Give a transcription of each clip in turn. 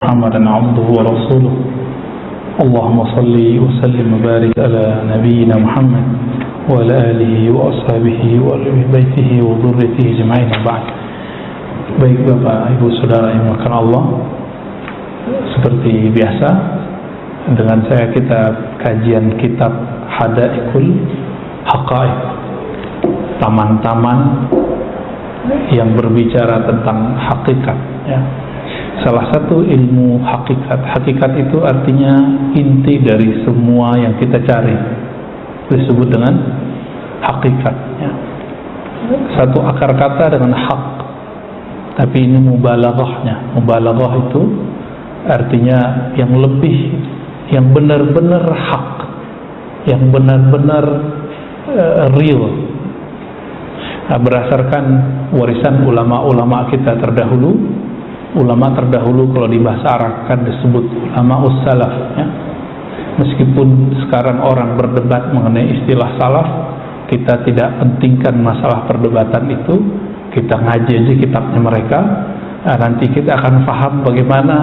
محمدا عبده ورسوله اللهم صل وسلم وبارك على نبينا محمد وعلى آله وأصحابه وآل بيته وذريته أجمعين بعد. Baik Bapak Ibu Saudara yang dimuliakan Allah, seperti biasa dengan saya kita kajian kitab Hadaikul Haqaiq, taman-taman yang berbicara tentang hakikat ya. Salah satu ilmu hakikat. Hakikat itu artinya inti dari semua yang kita cari, disebut dengan hakikat ya. Satu akar kata dengan hak, tapi ini mubalaghahnya. Mubalaghah itu artinya yang lebih, yang benar-benar hak, yang benar-benar real. Nah, berdasarkan warisan ulama-ulama kita terdahulu. Ulama terdahulu kalau di bahasa Arab kan disebut ulama ussalaf ya. Meskipun sekarang orang berdebat mengenai istilah salaf, kita tidak pentingkan masalah perdebatan itu. Kita ngaji aja kitabnya mereka. Nah, nanti kita akan paham bagaimana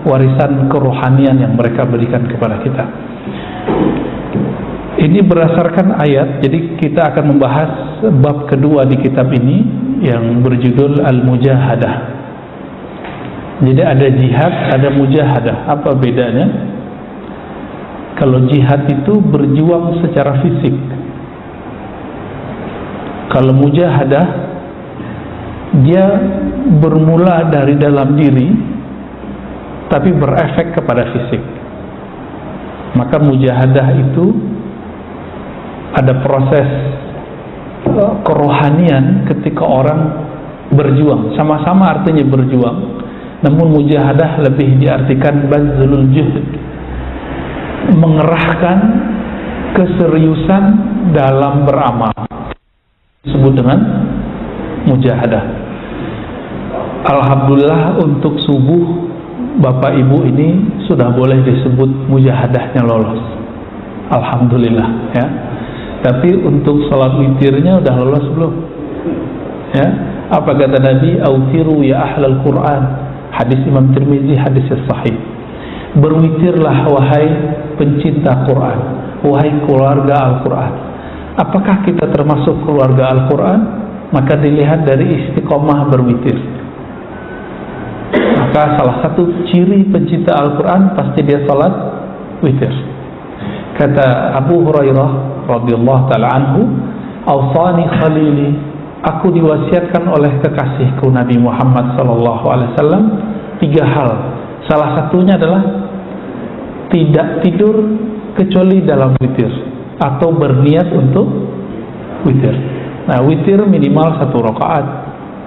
warisan kerohanian yang mereka berikan kepada kita. Ini berdasarkan ayat. Jadi kita akan membahas bab kedua di kitab ini yang berjudul Al-Mujahadah. Jadi ada jihad, ada mujahadah. Apa bedanya? Kalau jihad itu berjuang secara fisik. Kalau mujahadah, dia bermula dari dalam diri, tapi berefek kepada fisik. Maka mujahadah itu ada proses kerohanian ketika orang berjuang. Sama-sama artinya berjuang. Namun mujahadah lebih diartikan bazlul juhd, mengerahkan keseriusan dalam beramal, disebut dengan mujahadah. Alhamdulillah untuk subuh Bapak Ibu ini sudah boleh disebut mujahadahnya lolos. Alhamdulillah ya. Tapi untuk salat witirnya udah lolos belum? Ya. Apa kata Nabi? Autiru ya ahlal Quran. Hadis Imam Tirmizi, hadis sahih. Berwitirlah wahai pencinta Quran, wahai keluarga Al-Quran. Apakah kita termasuk keluarga Al-Quran? Maka dilihat dari istiqomah berwitir. Maka salah satu ciri pencinta Al-Quran pasti dia salat witir. Kata Abu Hurairah radhiyallahu taala anhu, "Awsani khalili," aku diwasiatkan oleh kekasihku Nabi Muhammad sallallahu alaihi wasallam 3 hal. Salah satunya adalah tidak tidur kecuali dalam witir atau berniat untuk witir. Nah, witir minimal 1 rakaat.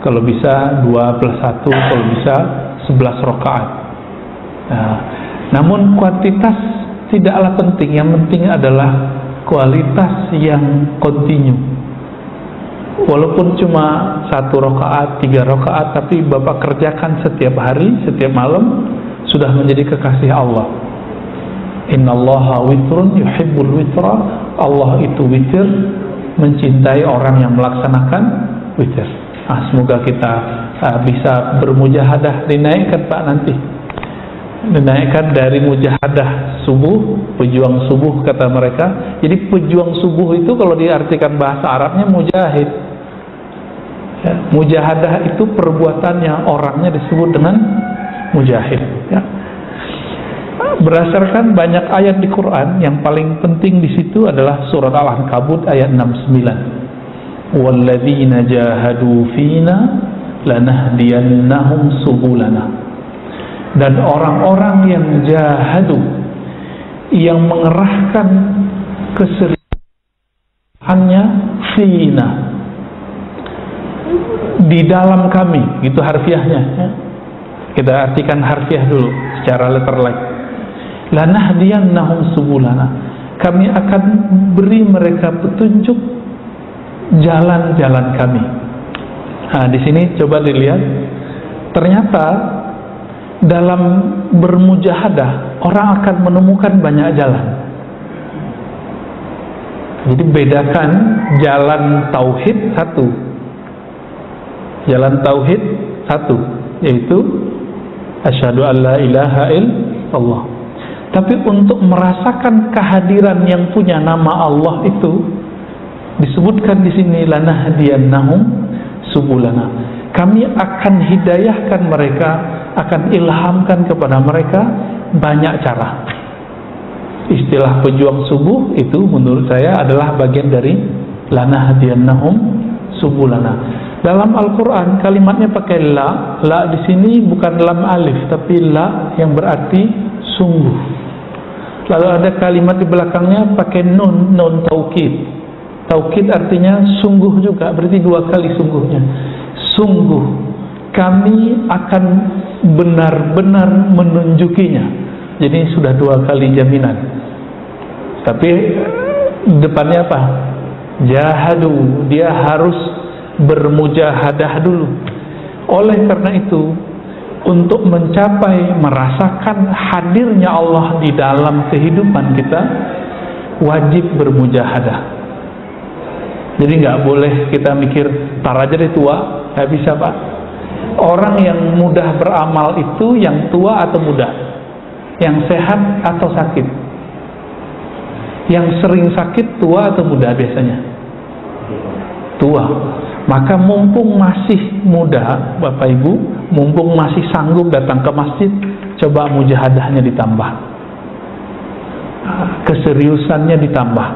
Kalau bisa 2+1, kalau bisa 11 rakaat. Nah, namun kuantitas tidaklah penting, yang penting adalah kualitas yang kontinu. Walaupun cuma 1 rakaat, 3 rakaat, tapi Bapak kerjakan setiap hari, setiap malam, sudah menjadi kekasih Allah. Innallaha witrun yuhibbul witra. Allah itu witir, mencintai orang yang melaksanakan witir. Nah, semoga kita bisa bermujahadah, dinaikkan Pak nanti. Dinaikkan dari mujahadah subuh, pejuang subuh kata mereka. Jadi pejuang subuh itu kalau diartikan bahasa Arabnya mujahid ya. Mujahadah itu perbuatannya, orangnya disebut dengan mujahid ya. Berdasarkan banyak ayat di Quran, yang paling penting di situ adalah surat Al-Ankabut ayat 69. Walladzina jahadu fina lanahdiyannahum subulana. Dan orang-orang yang jahadu, yang mengerahkan keseriusannya fina, di dalam kami, gitu harfiahnya ya. Kita artikan harfiah dulu secara letter like. Lanahdiyannahum subulana, kami akan beri mereka petunjuk jalan-jalan kami. Nah, di sini coba dilihat, ternyata dalam bermujahadah orang akan menemukan banyak jalan. Jadi bedakan jalan tauhid satu, yaitu asyhadu an la ilaha illallah. Tapi untuk merasakan kehadiran yang punya nama Allah itu disebutkan di sini, lanahdiyannahum subulana. Kami akan hidayahkan mereka, akan ilhamkan kepada mereka banyak cara. Istilah pejuang subuh itu menurut saya adalah bagian dari lanahdiyannahum subulana. Dalam Al-Quran kalimatnya pakai la. La di sini bukan lam alif, tapi la yang berarti sungguh. Lalu ada kalimat di belakangnya pakai nun, nun taukid. Taukid artinya sungguh juga, berarti dua kali sungguhnya. Sungguh kami akan benar-benar menunjukinya. Jadi sudah dua kali jaminan. Tapi depannya apa? Jahadu, dia harus bermujahadah dulu. Oleh karena itu, untuk mencapai merasakan hadirnya Allah di dalam kehidupan kita, wajib bermujahadah. Jadi nggak boleh kita mikir tar aja deh tua, nggak bisa Pak. Orang yang mudah beramal itu yang tua atau muda, yang sehat atau sakit, yang sering sakit tua atau muda biasanya? Tua. Maka mumpung masih muda, Bapak Ibu, mumpung masih sanggup datang ke masjid, coba mujahadahnya ditambah, keseriusannya ditambah.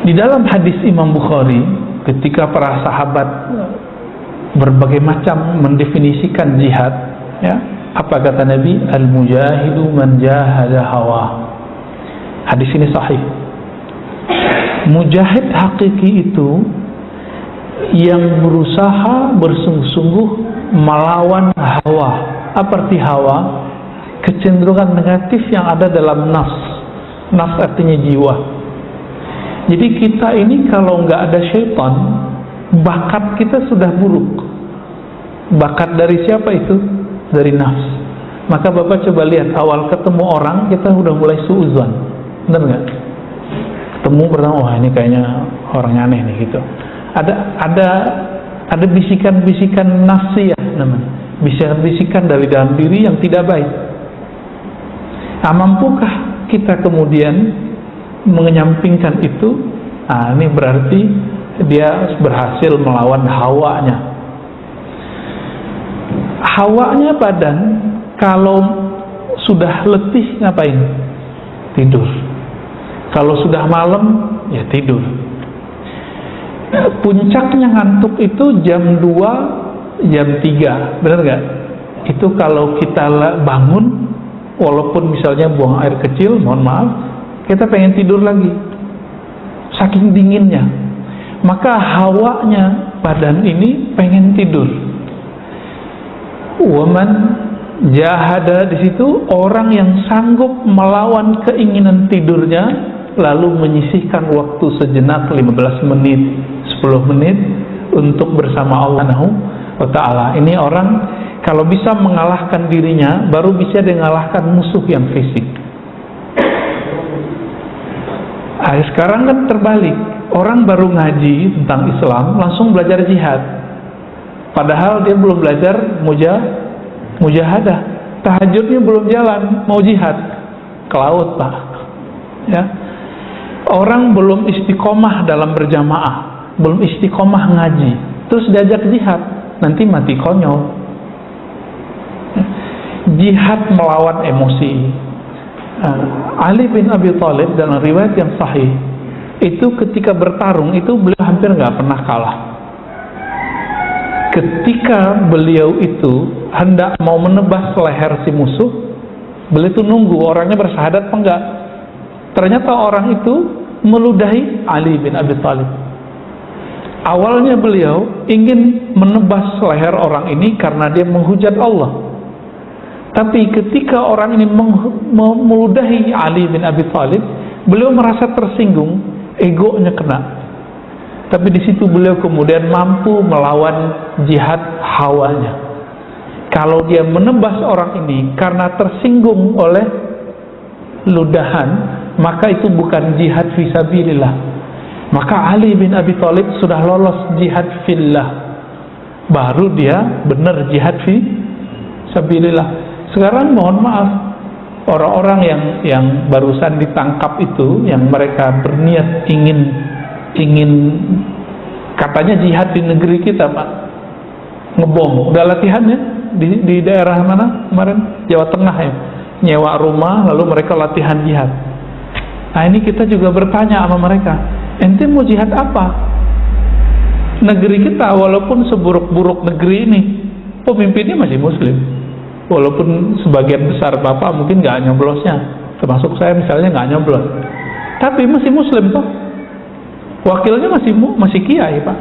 Di dalam hadis Imam Bukhari, ketika para sahabat berbagai macam mendefinisikan jihad, ya, apa kata Nabi? Al-mujahidu man jahada hawa. Hadis ini sahih. Mujahid hakiki itu yang berusaha bersungguh-sungguh melawan hawa. Apa arti hawa? Kecenderungan negatif yang ada dalam nafs. Nafs artinya jiwa. Jadi kita ini kalau nggak ada syaitan, bakat kita sudah buruk. Bakat dari siapa itu? Dari nafs. Maka Bapak coba lihat, awal ketemu orang kita udah mulai suuzon, benar nggak? Ketemu pertama, wah ini kayaknya orangnya aneh nih gitu. Ada bisikan-bisikan nafsiyah namanya, bisikan-bisikan dari dalam diri yang tidak baik. Nah, mampukah kita kemudian menyampingkan itu? Nah, ini berarti dia berhasil melawan hawanya. Hawanya badan kalau sudah letih ngapain? Tidur. Kalau sudah malam, ya tidur. Puncaknya ngantuk itu jam 2, jam 3, benar nggak? Itu kalau kita bangun, walaupun misalnya buang air kecil, mohon maaf, kita pengen tidur lagi, saking dinginnya. Maka hawanya badan ini pengen tidur. Waman jahada, di situ orang yang sanggup melawan keinginan tidurnya, lalu menyisihkan waktu sejenak 15 menit, 10 menit untuk bersama Allah Subhanahu wa ta'ala. Ini orang kalau bisa mengalahkan dirinya, baru bisa dia mengalahkan musuh yang fisik. Nah, sekarang kan terbalik, orang baru ngaji tentang Islam langsung belajar jihad, padahal dia belum belajar mujahadah. Tahajudnya belum jalan, mau jihad ke laut Pak, ya. Orang belum istiqomah dalam berjamaah, belum istiqomah ngaji, terus diajak jihad, nanti mati konyol. Jihad melawan emosi. Ali bin Abi Thalib dalam riwayat yang sahih, itu ketika bertarung itu beliau hampir nggak pernah kalah. Ketika beliau itu hendak mau menebas leher si musuh, beliau itu nunggu orangnya bersyahadat apa enggak. Ternyata orang itu meludahi Ali bin Abi Thalib. Awalnya beliau ingin menebas leher orang ini karena dia menghujat Allah. Tapi ketika orang ini meludahi Ali bin Abi Thalib, beliau merasa tersinggung, egonya kena. Tapi di situ beliau kemudian mampu melawan jihad hawanya. Kalau dia menebas orang ini karena tersinggung oleh ludahan, maka itu bukan jihad fisabilillah. Maka Ali bin Abi Thalib sudah lolos jihad fillah. baru dia benar jihad fi sabilillah. Sekarang mohon maaf, orang-orang yang barusan ditangkap itu, yang mereka berniat ingin katanya jihad di negeri kita, Pak, ngebom, udah latihannya di daerah mana kemarin, Jawa Tengah ya, nyewa rumah lalu mereka latihan jihad. Nah ini kita juga bertanya sama mereka, ente mau jihad apa? Negeri kita walaupun seburuk-buruk negeri ini, pemimpinnya masih muslim, walaupun sebagian besar bapak mungkin nggak nyoblosnya, termasuk saya misalnya nggak nyoblos, tapi masih muslim toh, wakilnya masih kiai, Pak.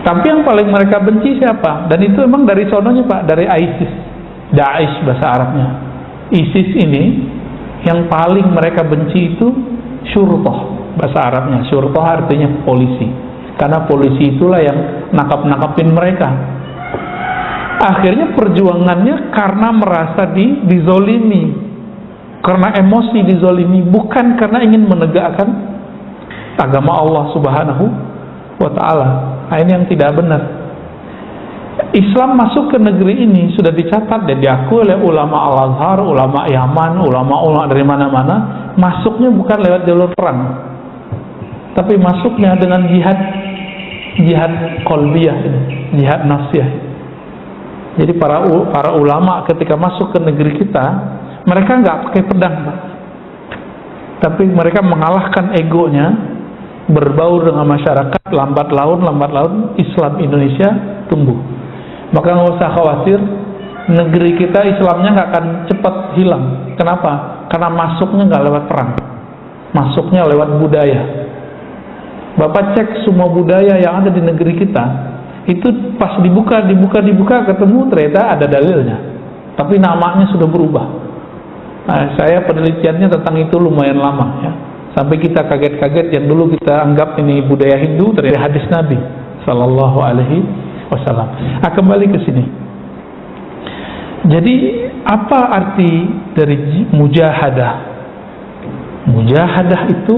Tapi yang paling mereka benci siapa? Dan itu emang dari sononya, Pak, dari ISIS, Daesh bahasa Arabnya. ISIS ini yang paling mereka benci itu syurtoh, bahasa Arabnya. Syurtoh artinya polisi, karena polisi itulah yang nangkap-nangkapin mereka. Akhirnya perjuangannya karena merasa dizolimi, karena emosi dizolimi, bukan karena ingin menegakkan agama Allah Subhanahu wa ta'ala. Nah, ini yang tidak benar. Islam masuk ke negeri ini sudah dicatat dan diakui oleh ulama Al-Azhar, ulama Yaman, ulama dari mana-mana. Masuknya bukan lewat jalur perang, tapi masuknya dengan jihad qalbiyah, jihad nafsiyah. Jadi para ulama ketika masuk ke negeri kita, mereka nggak pakai pedang, Pak, tapi mereka mengalahkan egonya, berbaur dengan masyarakat, lambat laun Islam Indonesia tumbuh. Maka nggak usah khawatir, negeri kita Islamnya nggak akan cepat hilang. Kenapa? Karena masuknya nggak lewat perang, masuknya lewat budaya. Bapak cek semua budaya yang ada di negeri kita, itu pas dibuka ketemu ternyata ada dalilnya, tapi namanya sudah berubah. Nah, saya penelitiannya tentang itu lumayan lama ya, sampai kita kaget-kaget yang dulu kita anggap ini budaya Hindu ternyata hadis Nabi Sallallahu Alaihi Wasallam. Nah, kembali ke sini. Jadi apa arti dari mujahadah? Mujahadah itu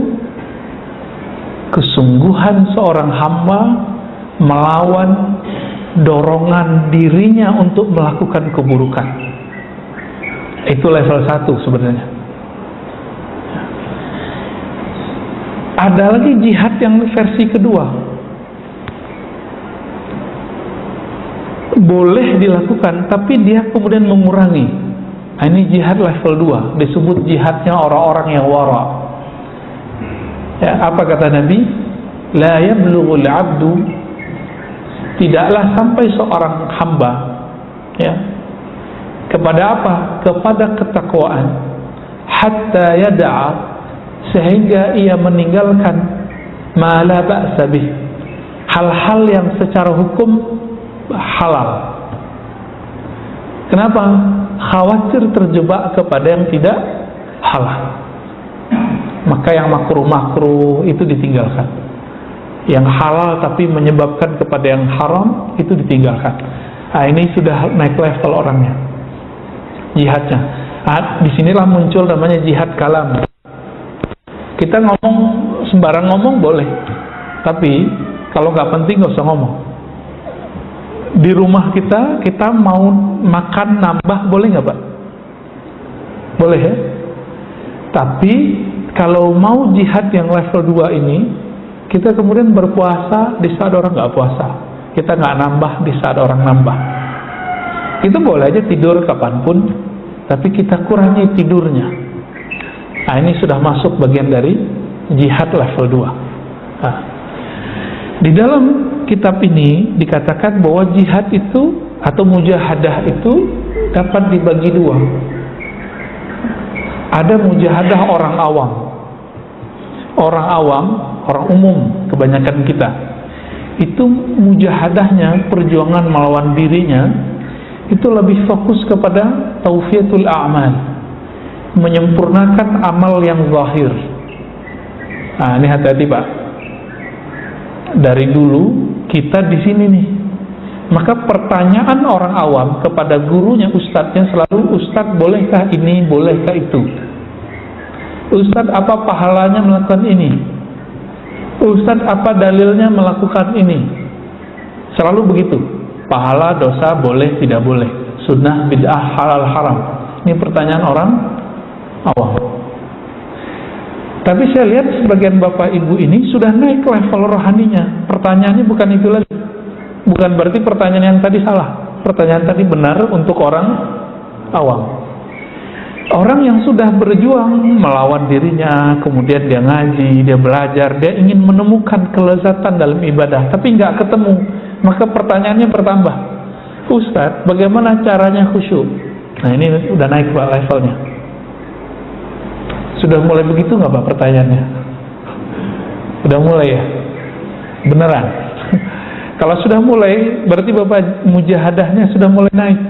kesungguhan seorang hamba melawan dorongan dirinya untuk melakukan keburukan. Itu level 1 sebenarnya. Ada lagi jihad yang versi kedua, boleh dilakukan tapi dia kemudian mengurangi. Nah, ini jihad level 2, disebut jihadnya orang-orang yang wara. Ya, apa kata Nabi? La yablughul 'abdu, tidaklah sampai seorang hamba ya kepada apa? Kepada ketakwaan, hatta yada'a, sehingga ia meninggalkan ma la ba'sa bih, hal-hal yang secara hukum halal. Kenapa? Khawatir terjebak kepada yang tidak halal. Maka yang makruh-makruh itu ditinggalkan, yang halal tapi menyebabkan kepada yang haram itu ditinggalkan. Nah, ini sudah naik level orangnya, jihadnya. Nah, disinilah muncul namanya jihad kalam. Kita ngomong, sembarang ngomong boleh, tapi kalau nggak penting nggak usah ngomong. Di rumah kita mau makan nambah boleh nggak, Pak? Boleh ya. Tapi kalau mau jihad yang level 2 ini, kita kemudian berpuasa di saat orang nggak puasa, kita nggak nambah di saat orang nambah. Itu boleh aja tidur kapanpun, tapi kita kurangi tidurnya. Nah, ini sudah masuk bagian dari jihad level 2. Nah, di dalam kitab ini dikatakan bahwa jihad itu atau mujahadah itu dapat dibagi 2. Ada mujahadah orang awam, orang umum, kebanyakan kita. Itu mujahadahnya, perjuangan melawan dirinya, itu lebih fokus kepada taufiyatul a'mal, menyempurnakan amal yang zahir. Nah, ini hati-hati, Pak. Dari dulu kita di sini nih. Maka pertanyaan orang awam kepada gurunya, ustadznya selalu, "Ustadz, bolehkah ini, bolehkah itu? Ustadz, apa pahalanya melakukan ini? Ustadz, apa dalilnya melakukan ini? Selalu begitu. Pahala, dosa, boleh, tidak boleh. Sunnah, bid'ah, halal, haram. Ini pertanyaan orang awam. Tapi saya lihat sebagian bapak ibu ini sudah naik level rohaninya. Pertanyaannya bukan itu lagi. Bukan berarti pertanyaan yang tadi salah. Pertanyaan tadi benar untuk orang awam. Orang yang sudah berjuang melawan dirinya, kemudian dia ngaji, dia belajar, dia ingin menemukan kelezatan dalam ibadah, tapi nggak ketemu. Maka pertanyaannya bertambah, Ustadz, bagaimana caranya khusyuk? Nah, ini udah naik Pak levelnya. Sudah mulai begitu nggak Pak pertanyaannya? Udah mulai ya? Beneran? Kalau sudah mulai, berarti Bapak mujahadahnya sudah mulai naik.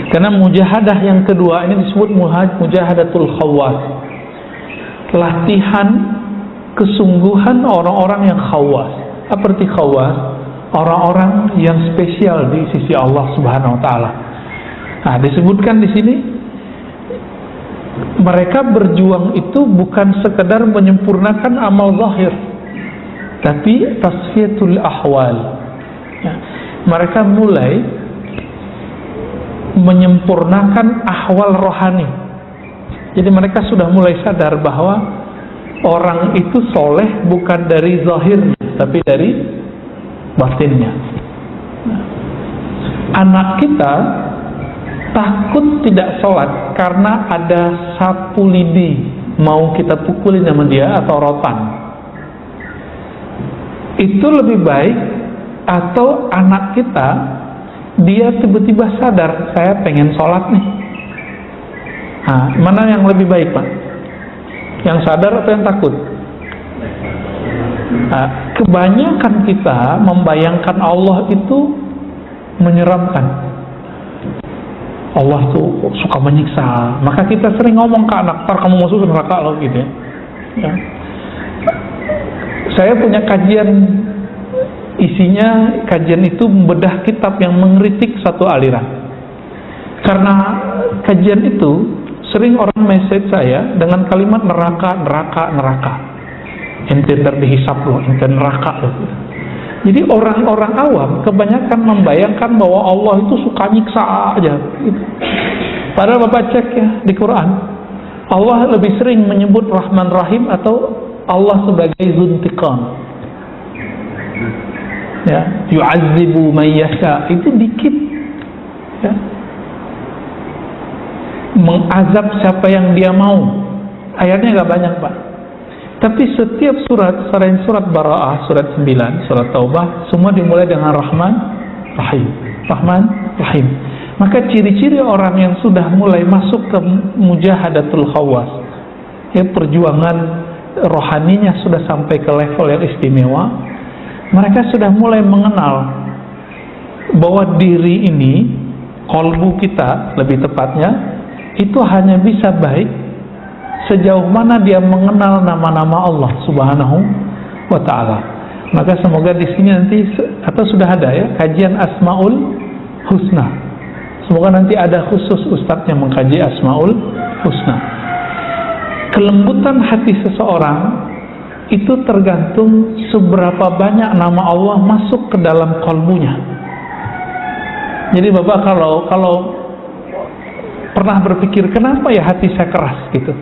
Karena mujahadah yang kedua ini disebut mujahadatul khawas. Latihan kesungguhan orang-orang yang khawas. Apa arti khawas? Orang-orang yang spesial di sisi Allah Subhanahu wa taala. Nah, disebutkan di sini mereka berjuang itu bukan sekedar menyempurnakan amal zahir, tapi tasfiyatul ahwal. Ya, mereka mulai menyempurnakan ahwal rohani. Jadi mereka sudah mulai sadar bahwa orang itu soleh bukan dari zahirnya, tapi dari batinnya. Anak kita takut tidak sholat karena ada sapu lidi mau kita pukulin sama dia atau rotan. Itu lebih baik atau anak kita dia tiba-tiba sadar, saya pengen sholat nih. Nah, mana yang lebih baik Pak? Yang sadar atau yang takut? Nah, kebanyakan kita membayangkan Allah itu menyeramkan. Allah tuh suka menyiksa. Maka kita sering ngomong ke anak, ntar kamu masuk neraka loh gitu ya. Ya. Saya punya kajian, isinya kajian itu membedah kitab yang mengkritik satu aliran. Karena kajian itu sering orang message saya dengan kalimat neraka, neraka, neraka. Ente ntar dihisap loh, ente neraka loh. Jadi orang-orang awam kebanyakan membayangkan bahwa Allah itu suka nyiksa aja gitu. Padahal Bapak cek ya di Quran, Allah lebih sering menyebut Rahman Rahim atau Allah sebagai Dzuntiqam. Ya, yu'adzibu man yasha, itu dikit ya. Mengazab siapa yang dia mau. Ayatnya gak banyak Pak. Tapi setiap surat, selain surat Bara'ah, surat 9, surat Taubah, semua dimulai dengan Rahman Rahim. Rahman Rahim. Maka ciri-ciri orang yang sudah mulai masuk ke mujahadatul khawas, ya, perjuangan rohaninya sudah sampai ke level yang istimewa. Mereka sudah mulai mengenal bahwa diri ini, kolbu kita lebih tepatnya, itu hanya bisa baik sejauh mana dia mengenal nama-nama Allah Subhanahu wa ta'ala. Maka semoga di sini nanti, atau sudah ada ya, kajian Asmaul Husna. Semoga nanti ada khusus ustadz yang mengkaji Asmaul Husna. Kelembutan hati seseorang itu tergantung seberapa banyak nama Allah masuk ke dalam kalbunya. Jadi Bapak kalau pernah berpikir kenapa ya hati saya keras gitu,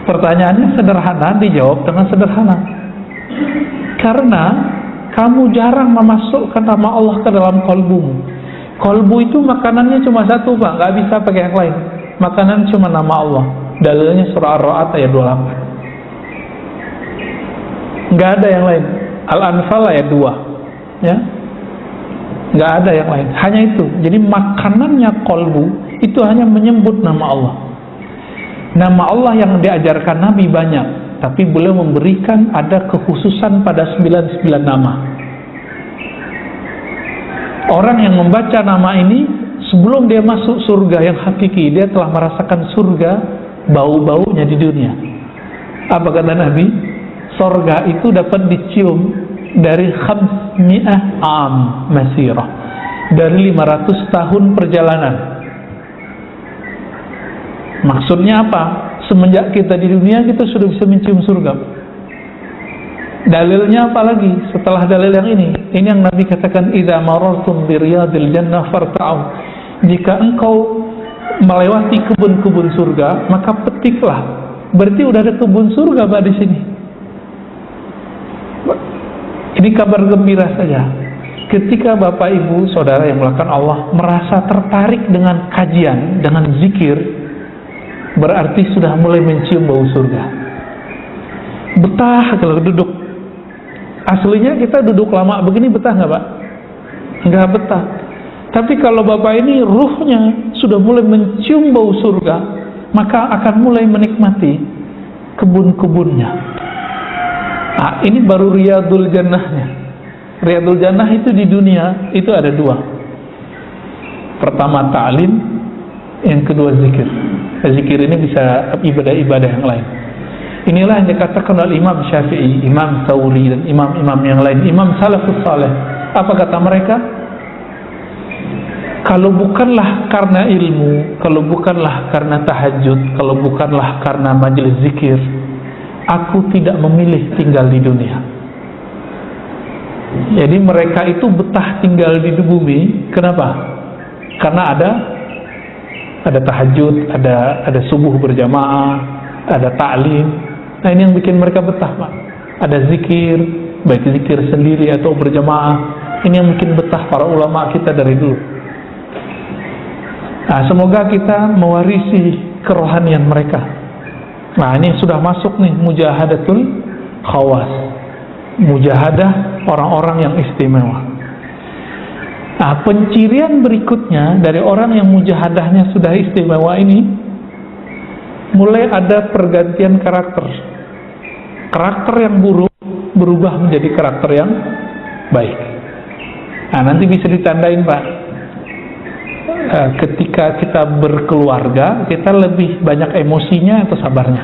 pertanyaannya sederhana, dijawab dengan sederhana. Karena kamu jarang memasukkan nama Allah ke dalam kalbumu. Kalbu itu makanannya cuma satu Pak, nggak bisa pakai yang lain. Makanan cuma nama Allah. Dalilnya surah Ar-Ra'd ayat 28. Nggak ada yang lain. Al-Anfal ayat 2 ya, nggak ada yang lain, hanya itu. Jadi makanannya kolbu itu hanya menyebut nama Allah. Nama Allah yang diajarkan Nabi banyak, tapi beliau memberikan ada kekhususan pada 99 nama. Orang yang membaca nama ini sebelum dia masuk surga yang hakiki, dia telah merasakan surga bau-baunya di dunia. Apa kata Nabi? Surga itu dapat dicium dari 500 am masirah, dari 500 tahun perjalanan. Maksudnya apa? Semenjak kita di dunia, kita sudah bisa mencium surga. Dalilnya apa lagi setelah dalil yang ini? Ini yang Nabi katakan, idza marartum bi riyadil jannah farta'u. Jika engkau melewati kebun-kebun surga, maka petiklah. Berarti udah ada kebun surga Pak di sini. Ini kabar gembira saja. Ketika Bapak Ibu Saudara yang melakukan Allah merasa tertarik dengan kajian, dengan zikir, berarti sudah mulai mencium bau surga. Betah kalau duduk. Aslinya kita duduk lama begini betah nggak Pak? Nggak betah. Tapi kalau Bapak ini ruhnya sudah mulai mencium bau surga, maka akan mulai menikmati kebun-kebunnya. Nah, ini baru riyadul jannahnya. Riyadul jannah itu di dunia itu ada dua. Pertama ta'lim, yang kedua zikir. Zikir ini bisa ibadah-ibadah yang lain. Inilah yang dikatakan oleh Imam Syafi'i, Imam Thawri, dan imam-imam yang lain, Imam Salafus Saleh. Apa kata mereka? Kalau bukanlah karena ilmu, kalau bukanlah karena tahajud, kalau bukanlah karena majelis zikir, aku tidak memilih tinggal di dunia. Jadi mereka itu betah tinggal di bumi. Kenapa? Karena ada tahajud, ada subuh berjamaah, ada ta'lim. Nah, ini yang bikin mereka betah, Pak. Ada zikir, baik zikir sendiri atau berjamaah. Ini yang bikin betah para ulama kita dari dulu. Nah, semoga kita mewarisi kerohanian mereka. Nah, ini sudah masuk nih mujahadatul khawas, mujahadah orang-orang yang istimewa. Nah, pencirian berikutnya dari orang yang mujahadahnya sudah istimewa ini, mulai ada pergantian karakter. Karakter yang buruk berubah menjadi karakter yang baik. Nah, nanti bisa ditandain, Pak. Ketika kita berkeluarga, kita lebih banyak emosinya atau sabarnya,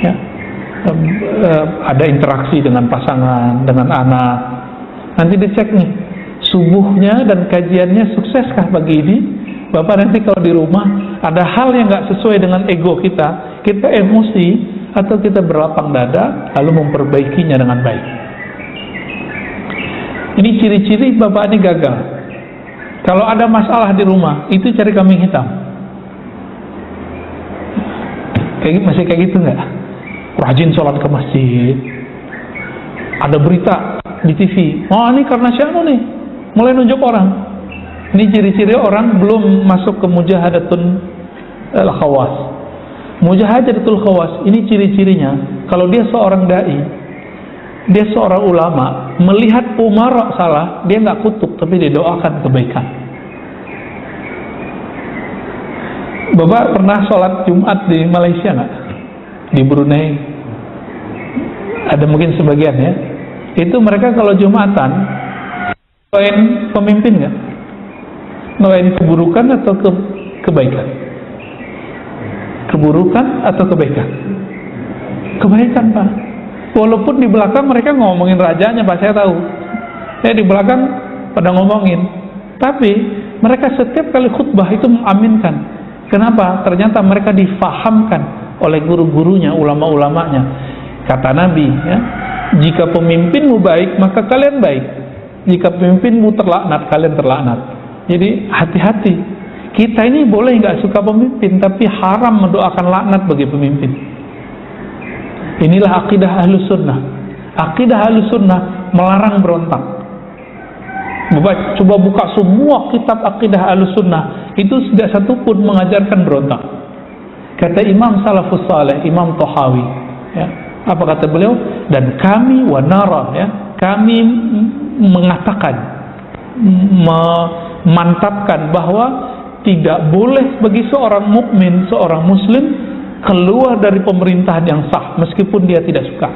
ya. Ada interaksi dengan pasangan, dengan anak. Nanti dicek nih, subuhnya dan kajiannya sukseskah pagi ini? Bapak nanti kalau di rumah ada hal yang nggak sesuai dengan ego kita emosi atau kita berlapang dada lalu memperbaikinya dengan baik. Ini ciri-ciri Bapak ini gagal. Kalau ada masalah di rumah, itu cari kambing hitam. Masih kayak gitu nggak? Rajin sholat ke masjid. Ada berita di TV. Oh, ini karena siapa nih? Mulai nunjuk orang. Ini ciri-ciri orang belum masuk ke mujahadatul khawas. Mujahadatul khawas ini ciri-cirinya. Kalau dia seorang dai, dia seorang ulama, melihat umara salah, dia nggak kutuk, tapi dia doakan kebaikan. Bapak pernah sholat Jumat di Malaysia nggak? Di Brunei? Ada mungkin sebagian ya. Itu mereka kalau Jumatan doain pemimpin nggak? Doain keburukan atau kebaikan? Keburukan atau kebaikan? Kebaikan, Pak. Walaupun di belakang mereka ngomongin rajanya, Pak, saya tahu. Di belakang pada ngomongin. Tapi mereka setiap kali khutbah itu mengaminkan. Kenapa? Ternyata mereka difahamkan oleh guru-gurunya, ulama-ulamanya. Kata Nabi, ya, jika pemimpinmu baik, maka kalian baik. Jika pemimpinmu terlaknat, kalian terlaknat. Jadi hati-hati. Kita ini boleh nggak suka pemimpin, tapi haram mendoakan laknat bagi pemimpin. Inilah akidah Ahlus Sunnah. Akidah Ahlus Sunnah melarang berontak. Bapak coba buka semua kitab akidah Ahlus Sunnah, itu tidak satu pun mengajarkan berontak. Kata Imam Salafus Saleh, Imam Tahawi, ya, apa kata beliau? Dan kami wanara, ya, kami mengatakan, memantapkan bahwa tidak boleh bagi seorang mukmin, seorang muslim keluar dari pemerintahan yang sah meskipun dia tidak suka.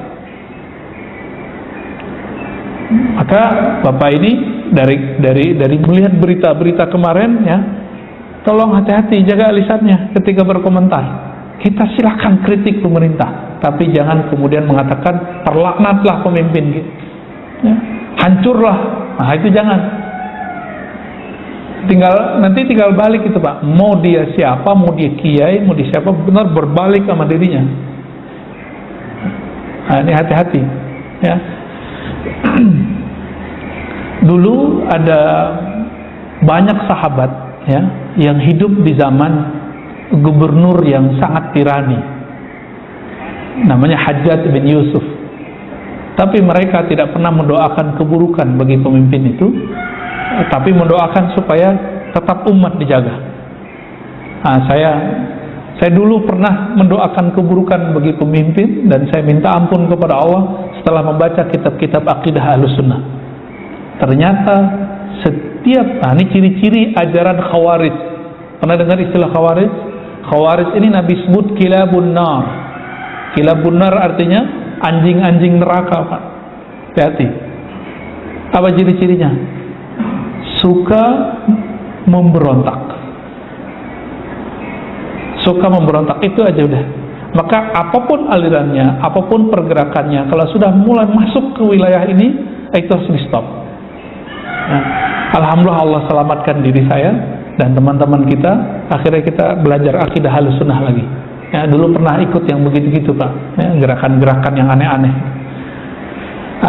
Maka Bapak ini dari melihat berita-berita kemarin, ya, tolong hati-hati, jaga lisannya ketika berkomentar. Kita silakan kritik pemerintah, tapi jangan kemudian mengatakan terlaknatlah pemimpin gitu, ya, hancurlah. Nah, itu jangan. Nanti tinggal balik itu, Pak. Mau dia siapa, mau dia kiai, mau dia siapa, benar berbalik sama dirinya. Nah, ini hati-hati. ya. Dulu ada banyak sahabat ya yang hidup di zaman gubernur yang sangat tirani, namanya Hajjaj bin Yusuf. Tapi mereka tidak pernah mendoakan keburukan bagi pemimpin itu, tapi mendoakan supaya tetap umat dijaga. Nah, saya dulu pernah mendoakan keburukan bagi pemimpin, dan saya minta ampun kepada Allah setelah membaca kitab-kitab akidah Ahlussunnah. Ternyata setiap, ini ciri-ciri ajaran Khawarij. Pernah dengar istilah Khawarij? Khawarij ini Nabi sebut kilabun nar. Kilabun nar artinya anjing-anjing neraka, Pak. Hati-hati. Apa ciri-cirinya? Suka memberontak. Suka memberontak, itu aja udah. Maka apapun alirannya, apapun pergerakannya, kalau sudah mulai masuk ke wilayah ini, itu harus di stop. Nah, alhamdulillah Allah selamatkan diri saya dan teman-teman kita. Akhirnya kita belajar akidah Ahlussunnah lagi. Ya, dulu pernah ikut yang begitu-gitu, Pak. Ya, gerakan-gerakan yang aneh-aneh.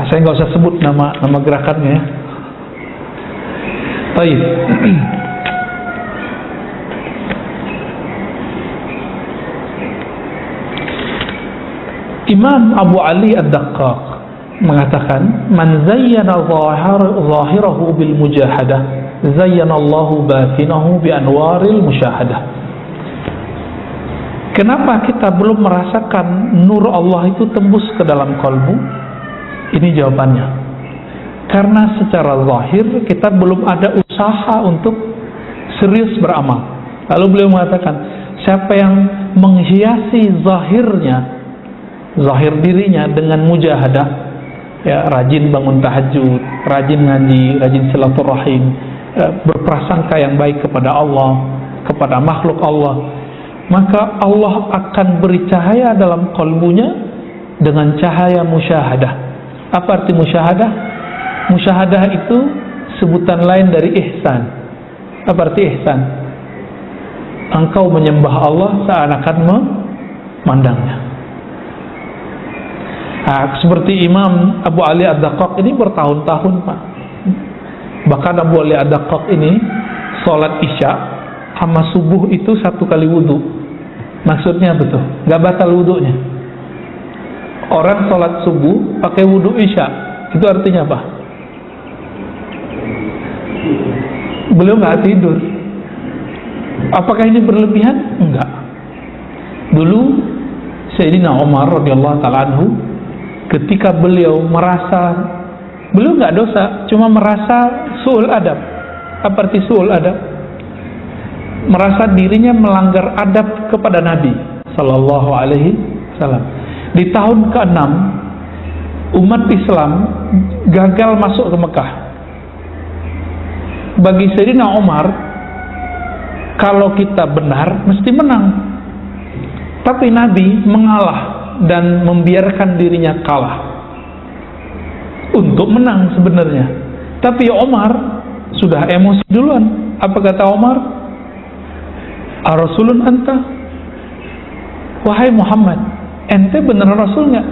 Saya nggak usah sebut nama gerakannya ya. Baik. Imam Abu Ali Ad-Daqqaq mengatakan, man zayyana zahirahu bil mujahadah, zayyana Allahu batinahu bi anwaril musyahadah. Kenapa kita belum merasakan nur Allah itu tembus ke dalam kalbu? Ini jawabannya. Karena secara zahir kita belum ada usaha untuk serius beramal. Lalu beliau mengatakan, siapa yang menghiasi zahir dirinya dengan mujahadah, ya, rajin bangun tahajud, rajin ngaji, rajin silaturahim, berprasangka yang baik kepada Allah, kepada makhluk Allah, maka Allah akan beri cahaya dalam kalbunya dengan cahaya musyahadah. Apa arti musyahadah? Musyahadah itu sebutan lain dari ihsan. Apa arti ihsan? Engkau menyembah Allah seakan-akan memandangnya. Nah, seperti Imam Abu Ali Ad-Daqqaq ini bertahun-tahun, Pak. Bahkan Abu Ali Ad-Daqqaq ini sholat isya sama subuh itu 1 kali wudhu. Maksudnya betul, nggak batal wudhunya. Orang sholat subuh pakai wudhu isya, itu artinya apa? Beliau nggak tidur. Apakah ini berlebihan? Enggak. Dulu Sayyidina Umar radhiyallahu ta'ala anhu, ketika beliau merasa beliau nggak dosa, cuma merasa su'ul adab. Apa arti su'ul adab? Merasa dirinya melanggar adab kepada Nabi Sallallahu Alaihi Wasallam. Di tahun ke-6 umat Islam gagal masuk ke Mekah. Bagi Sayyidina Umar, kalau kita benar mesti menang. Tapi Nabi mengalah dan membiarkan dirinya kalah untuk menang sebenarnya. Tapi Umar sudah emosi duluan. Apa kata Umar? Ar-Rasulun anta? Wahai Muhammad, ente benar Rasul nggak?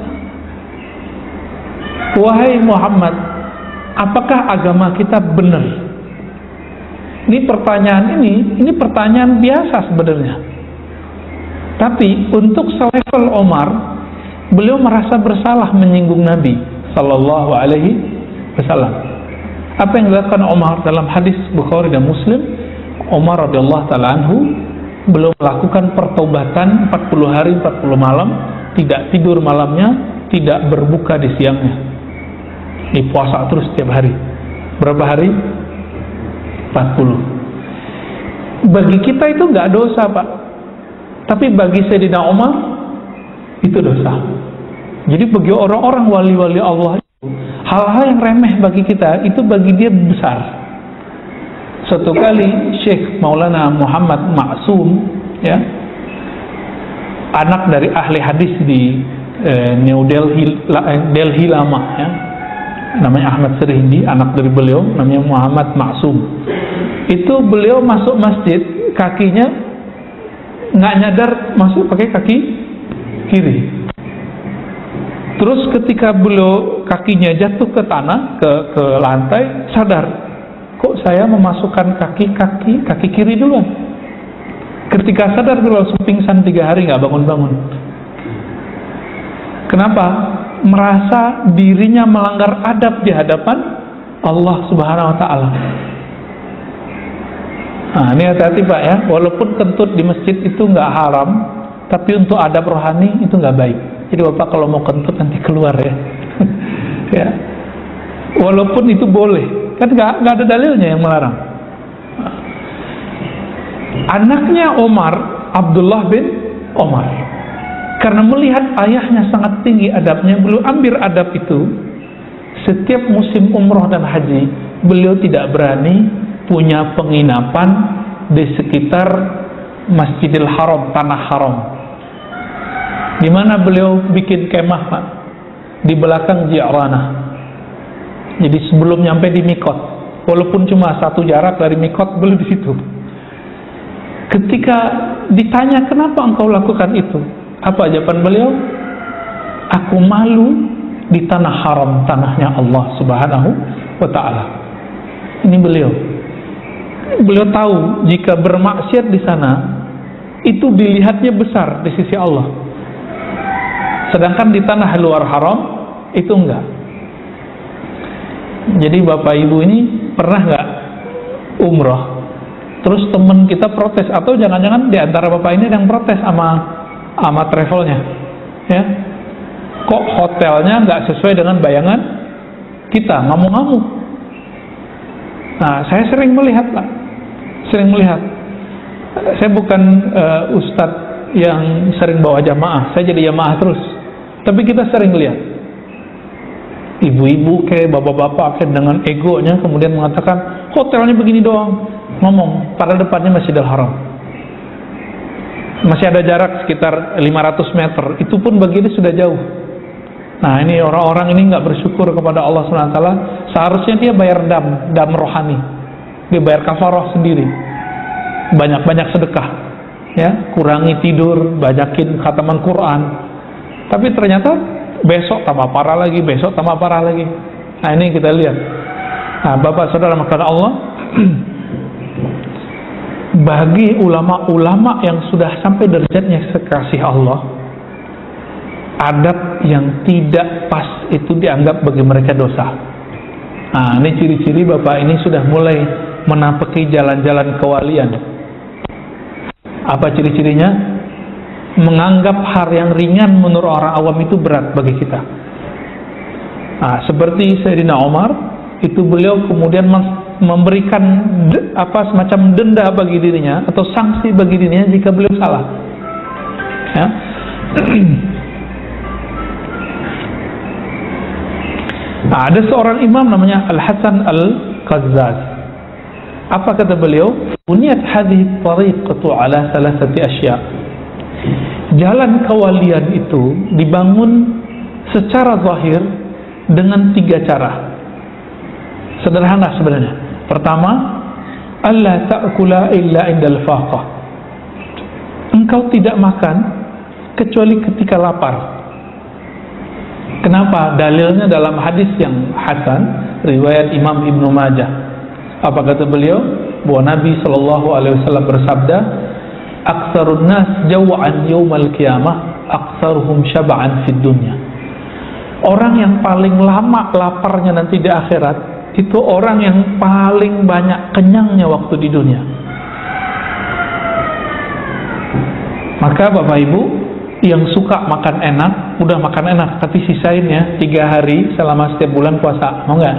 Wahai Muhammad, apakah agama kita benar? Ini pertanyaan biasa sebenarnya. Tapi untuk selevel Umar, beliau merasa bersalah menyinggung Nabi Sallallahu Alaihi Wasallam. Apa yang dilakukan Umar dalam hadis Bukhari dan Muslim? Umar radhiyallahu ta'ala anhu belum melakukan pertobatan 40 hari 40 malam, tidak tidur malamnya, tidak berbuka di siangnya. Ini puasa terus setiap hari. Berapa hari? 40. Bagi kita itu nggak dosa, Pak. Tapi bagi Sayyidina Umar itu dosa. Jadi bagi orang-orang wali-wali Allah, hal-hal yang remeh bagi kita itu bagi dia besar. Suatu kali Syekh Maulana Muhammad Ma'sum, ya, anak dari ahli hadis di New Delhi lama, ya, namanya Ahmad Sirhindi, anak dari beliau namanya Muhammad Ma'sum. Itu beliau masuk masjid, kakinya nggak nyadar masuk pakai kaki kiri. Terus ketika beliau kakinya jatuh ke tanah, ke lantai, sadar, kok saya memasukkan kaki kiri duluan. Ketika sadar beliau langsung pingsan 3 hari nggak bangun-bangun. Kenapa? Merasa dirinya melanggar adab di hadapan Allah Subhanahu wa Ta'ala. Nah, ini hati-hati Pak ya, walaupun kentut di masjid itu nggak haram, tapi untuk adab rohani itu nggak baik. Jadi Bapak kalau mau kentut nanti keluar ya. Ya. Walaupun itu boleh, kan nggak ada dalilnya yang melarang. Anaknya Omar, Abdullah bin Omar, karena melihat ayahnya sangat tinggi adabnya, beliau ambil adab itu. Setiap musim umroh dan haji, beliau tidak berani punya penginapan di sekitar Masjidil Haram, tanah haram. Di mana beliau bikin kemah Pak? Di belakang Ji'ranah. Jadi sebelum nyampe di Mikot, walaupun cuma 1 jarak dari Mikot, beliau di situ. Ketika ditanya kenapa engkau lakukan itu, apa jawaban beliau? Aku malu di tanah haram, tanahnya Allah Subhanahu wa Ta'ala. Ini beliau tahu jika bermaksiat di sana itu dilihatnya besar di sisi Allah. Sedangkan di tanah luar haram itu enggak. Jadi Bapak Ibu ini pernah enggak umroh, terus teman kita protes, atau jangan-jangan di antara Bapak ini yang protes sama travelnya, ya? Kok hotelnya enggak sesuai dengan bayangan kita, ngamuk-ngamuk. Nah, saya sering melihat Pak, saya bukan ustadz yang sering bawa jamaah, saya jadi jamaah terus. Tapi kita sering lihat ibu-ibu kayak bapak-bapak kayak dengan egonya kemudian mengatakan hotelnya begini doang, ngomong pada depannya Masjidil Haram, masih ada jarak sekitar 500 meter, itu pun bagi dia sudah jauh. Nah, ini orang-orang ini nggak bersyukur kepada Allah SWT. Seharusnya dia bayar dam rohani, dia bayar kafarah sendiri, banyak-banyak sedekah, ya, kurangi tidur, banyakin khataman Quran. Tapi ternyata besok tambah parah lagi, besok tambah parah lagi. Nah, ini kita lihat. Nah, Bapak Saudara makanan Allah, bagi ulama-ulama yang sudah sampai derajatnya sekasih Allah, adab yang tidak pas itu dianggap bagi mereka dosa. Nah, ini ciri-ciri Bapak ini sudah mulai menapaki jalan-jalan kewalian. Apa ciri-cirinya? Menganggap hal yang ringan menurut orang awam itu berat bagi kita. Nah, seperti Sayyidina Umar, itu beliau kemudian memberikan semacam denda bagi dirinya atau sanksi bagi dirinya jika beliau salah. Ya. Nah, ada seorang imam namanya Al-Hasan Al-Qazzaz. Apa kata beliau? Buniyat hadhihi tariqatu ala thalathati asya'. Jalan kewalian itu dibangun secara zahir dengan 3 cara. Sederhana sebenarnya. Pertama, alla ta'kula illa indal faqah. Engkau tidak makan kecuali ketika lapar. Kenapa? Dalilnya dalam hadis yang hasan, riwayat Imam Ibnu Majah. Apa kata beliau? Bahwa Nabi SAW bersabda, aktsarun nas jaw'an yaumal qiyamah aktsaruhum syab'an fid dunya. Orang yang paling lama laparnya nanti di akhirat itu orang yang paling banyak kenyangnya waktu di dunia. Maka Bapak Ibu yang suka makan enak, udah makan enak tapi sisain ya 3 hari selama setiap bulan puasa, mau nggak?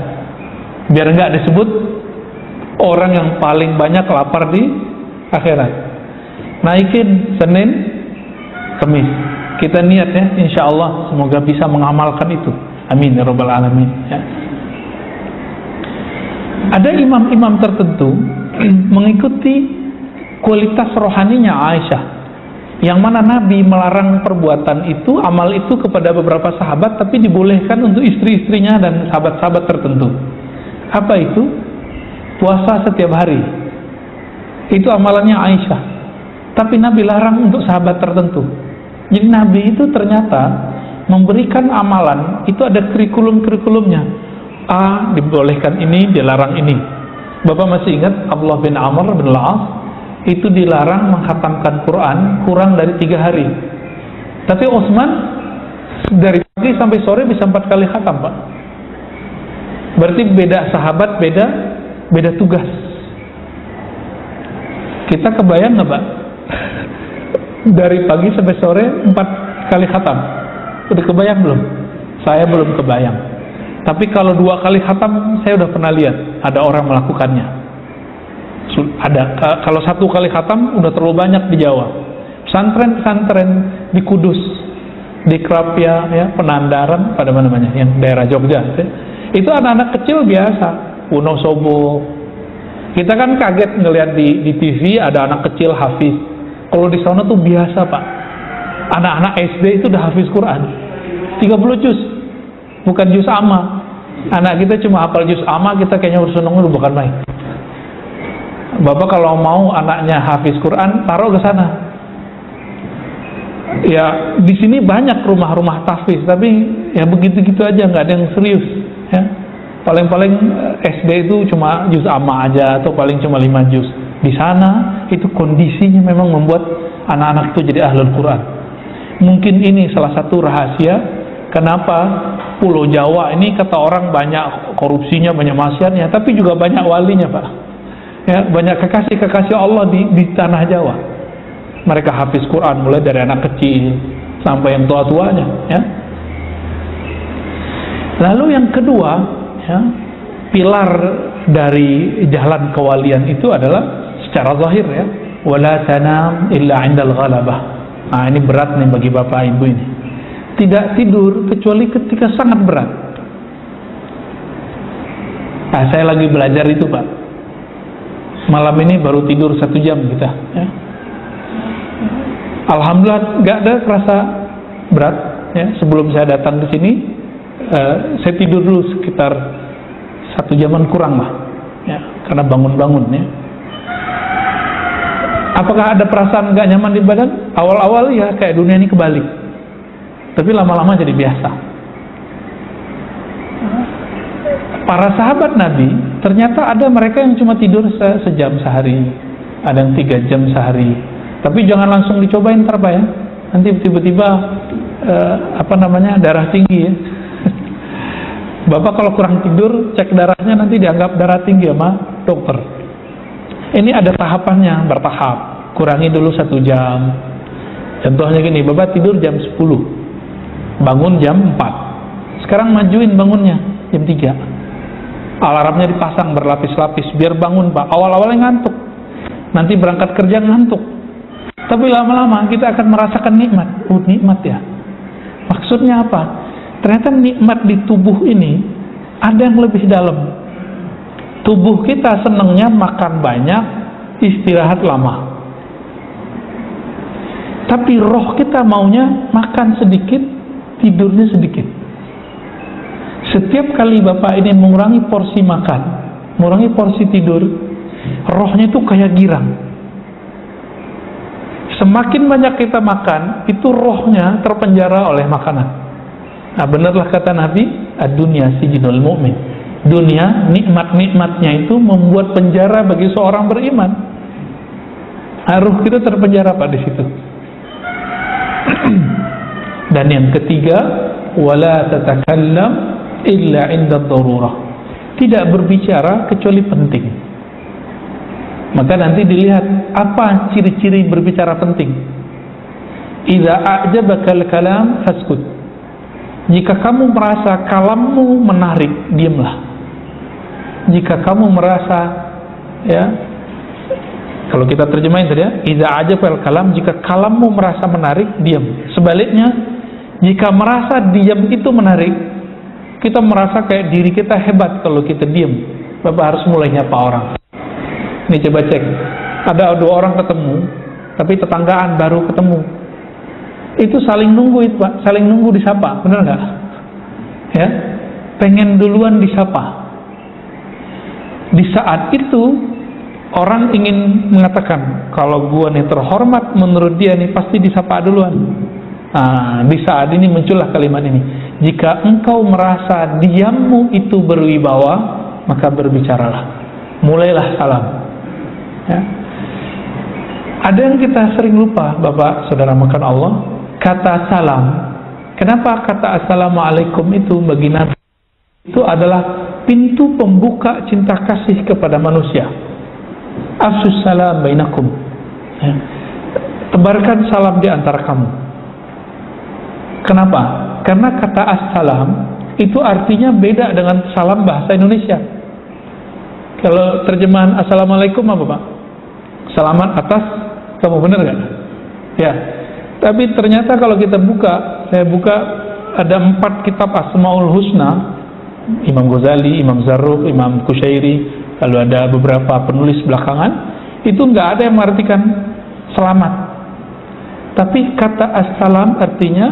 Biar nggak disebut orang yang paling banyak lapar di akhirat. Naikin Senin, Kamis. Kita niat ya, insya Allah semoga bisa mengamalkan itu. Amin ya rabbal alamin. Ya. Ada imam-imam tertentu mengikuti kualitas rohaninya Aisyah, yang mana Nabi melarang perbuatan itu, amal itu kepada beberapa sahabat, tapi dibolehkan untuk istri-istrinya dan sahabat-sahabat tertentu. Apa itu? Puasa setiap hari. Itu amalannya Aisyah. Tapi Nabi larang untuk sahabat tertentu. Jadi Nabi itu ternyata memberikan amalan itu ada kurikulum-kurikulumnya. A dibolehkan ini, dilarang ini. Bapak masih ingat Abdullah bin Amr bin Al-As itu dilarang menghatamkan Quran kurang dari 3 hari. Tapi Utsman dari pagi sampai sore bisa 4 kali khatam, Pak. Berarti beda sahabat, beda tugas. Kita kebayang nggak, Pak? Dari pagi sampai sore 4 kali khatam. Udah kebayang belum? Saya belum kebayang. Tapi kalau 2 kali khatam saya udah pernah lihat ada orang melakukannya. Ada. Kalau 1 kali khatam udah terlalu banyak di Jawa. Pesantren-pesantren di Kudus, di Krapia, ya, Penandaran, pada mana namanya, yang daerah Jogja, ya. Itu anak-anak kecil biasa, Wonosobo. Kita kan kaget ngelihat di TV ada anak kecil hafiz. Kalau di sana tuh biasa, Pak. Anak-anak SD itu udah hafiz Quran 30 juz, bukan juz amma. Anak kita cuma hafal juz amma, kita kayaknya udah seneng, udah bukan main. Bapak kalau mau anaknya hafiz Quran, taruh ke sana. Ya, di sini banyak rumah-rumah tahfiz, tapi ya begitu-gitu aja, nggak ada yang serius. Ya, paling-paling SD itu cuma juz amma aja, atau paling cuma 5 juz. Di sana itu kondisinya memang membuat anak-anak itu jadi ahlul Quran. Mungkin ini salah satu rahasia kenapa Pulau Jawa ini kata orang banyak korupsinya, banyak maksiatnya, tapi juga banyak walinya, Pak. Ya, banyak kekasih-kekasih Allah di tanah Jawa. Mereka hafiz Quran mulai dari anak kecil sampai yang tua-tuanya, ya. Lalu yang kedua, ya, pilar dari jalan kewalian itu adalah secara zahir, ya, wala tanam illa 'indal ghalabah. Nah, ini berat nih bagi bapak ibu ini. Tidak tidur kecuali ketika sangat berat. Nah, saya lagi belajar itu, Pak. Malam ini baru tidur 1 jam kita, ya. Alhamdulillah nggak ada kerasa berat, ya. Sebelum saya datang ke sini, saya tidur dulu sekitar 1 jaman kurang lah, ya, karena bangun-bangun, ya. Apakah ada perasaan nggak nyaman di badan? Awal-awal ya kayak dunia ini kebalik, tapi lama-lama jadi biasa. Para sahabat Nabi ternyata ada mereka yang cuma tidur sejam sehari, ada yang 3 jam sehari. Tapi jangan langsung dicobain, ntar, Pak, ya. Nanti tiba-tiba darah tinggi, ya. Bapak kalau kurang tidur, cek darahnya nanti dianggap darah tinggi sama dokter. Ini ada tahapannya, bertahap. Kurangi dulu 1 jam. Contohnya gini, Bapak tidur jam 10, bangun jam 4. Sekarang majuin bangunnya jam 3. Alarmnya dipasang berlapis-lapis biar bangun, Pak. Awal-awalnya ngantuk, nanti berangkat kerja ngantuk, tapi lama-lama kita akan merasakan nikmat. Oh, nikmat, ya. Maksudnya apa? Ternyata nikmat di tubuh ini ada yang lebih dalam. Tubuh kita senangnya makan banyak, istirahat lama. Tapi roh kita maunya makan sedikit, tidurnya sedikit. Setiap kali Bapak ini mengurangi porsi makan, mengurangi porsi tidur, rohnya itu kayak girang. Semakin banyak kita makan, itu rohnya terpenjara oleh makanan. Nah, benarlah kata Nabi, ad-dunya sijnul mu'min. Dunia, nikmat-nikmatnya itu membuat penjara bagi seorang beriman. Ruh kita terpenjara, Pak, di situ. Dan yang ketiga, wala tatakallam illa 'inda darurah. Tidak berbicara kecuali penting. Maka nanti dilihat apa ciri-ciri berbicara penting. Idza a'jabakal kalam faskut. Jika kamu merasa kalammu menarik, diamlah. Jika kamu merasa, ya, kalau kita terjemahin tadi, ya, idza a'jabakal kalam, jika kalammu merasa menarik, diam. Sebaliknya, jika merasa diam itu menarik, kita merasa kayak diri kita hebat kalau kita diam. Bapak harus mulai nyapa orang. Ini coba cek, ada 2 orang ketemu, tapi tetanggaan baru ketemu, itu saling nunggu, itu, Pak, saling nunggu disapa, benar nggak? Ya, pengen duluan disapa. Di saat itu orang ingin mengatakan, kalau gua nih terhormat, menurut dia nih pasti disapa duluan. Di saat ini muncullah kalimat ini. Jika engkau merasa diammu itu berwibawa, maka berbicaralah. Mulailah salam. Ya. Ada yang kita sering lupa, Bapak, Saudara makan Allah, kata salam. Kenapa kata assalamualaikum itu bagi Nabi itu adalah pintu pembuka cinta kasih kepada manusia. Afsus salam bainakum. Ya. Tebarkan salam di antara kamu. Kenapa? Karena kata assalam itu artinya beda dengan salam bahasa Indonesia. Kalau terjemahan assalamualaikum apa, Pak? Selamat atas, kamu benar gak? Ya. Tapi ternyata kalau kita buka, saya buka ada 4 kitab Asmaul Husna, Imam Ghazali, Imam Zarruq, Imam Qushairi, lalu ada beberapa penulis belakangan, itu nggak ada yang mengartikan selamat. Tapi kata assalam artinya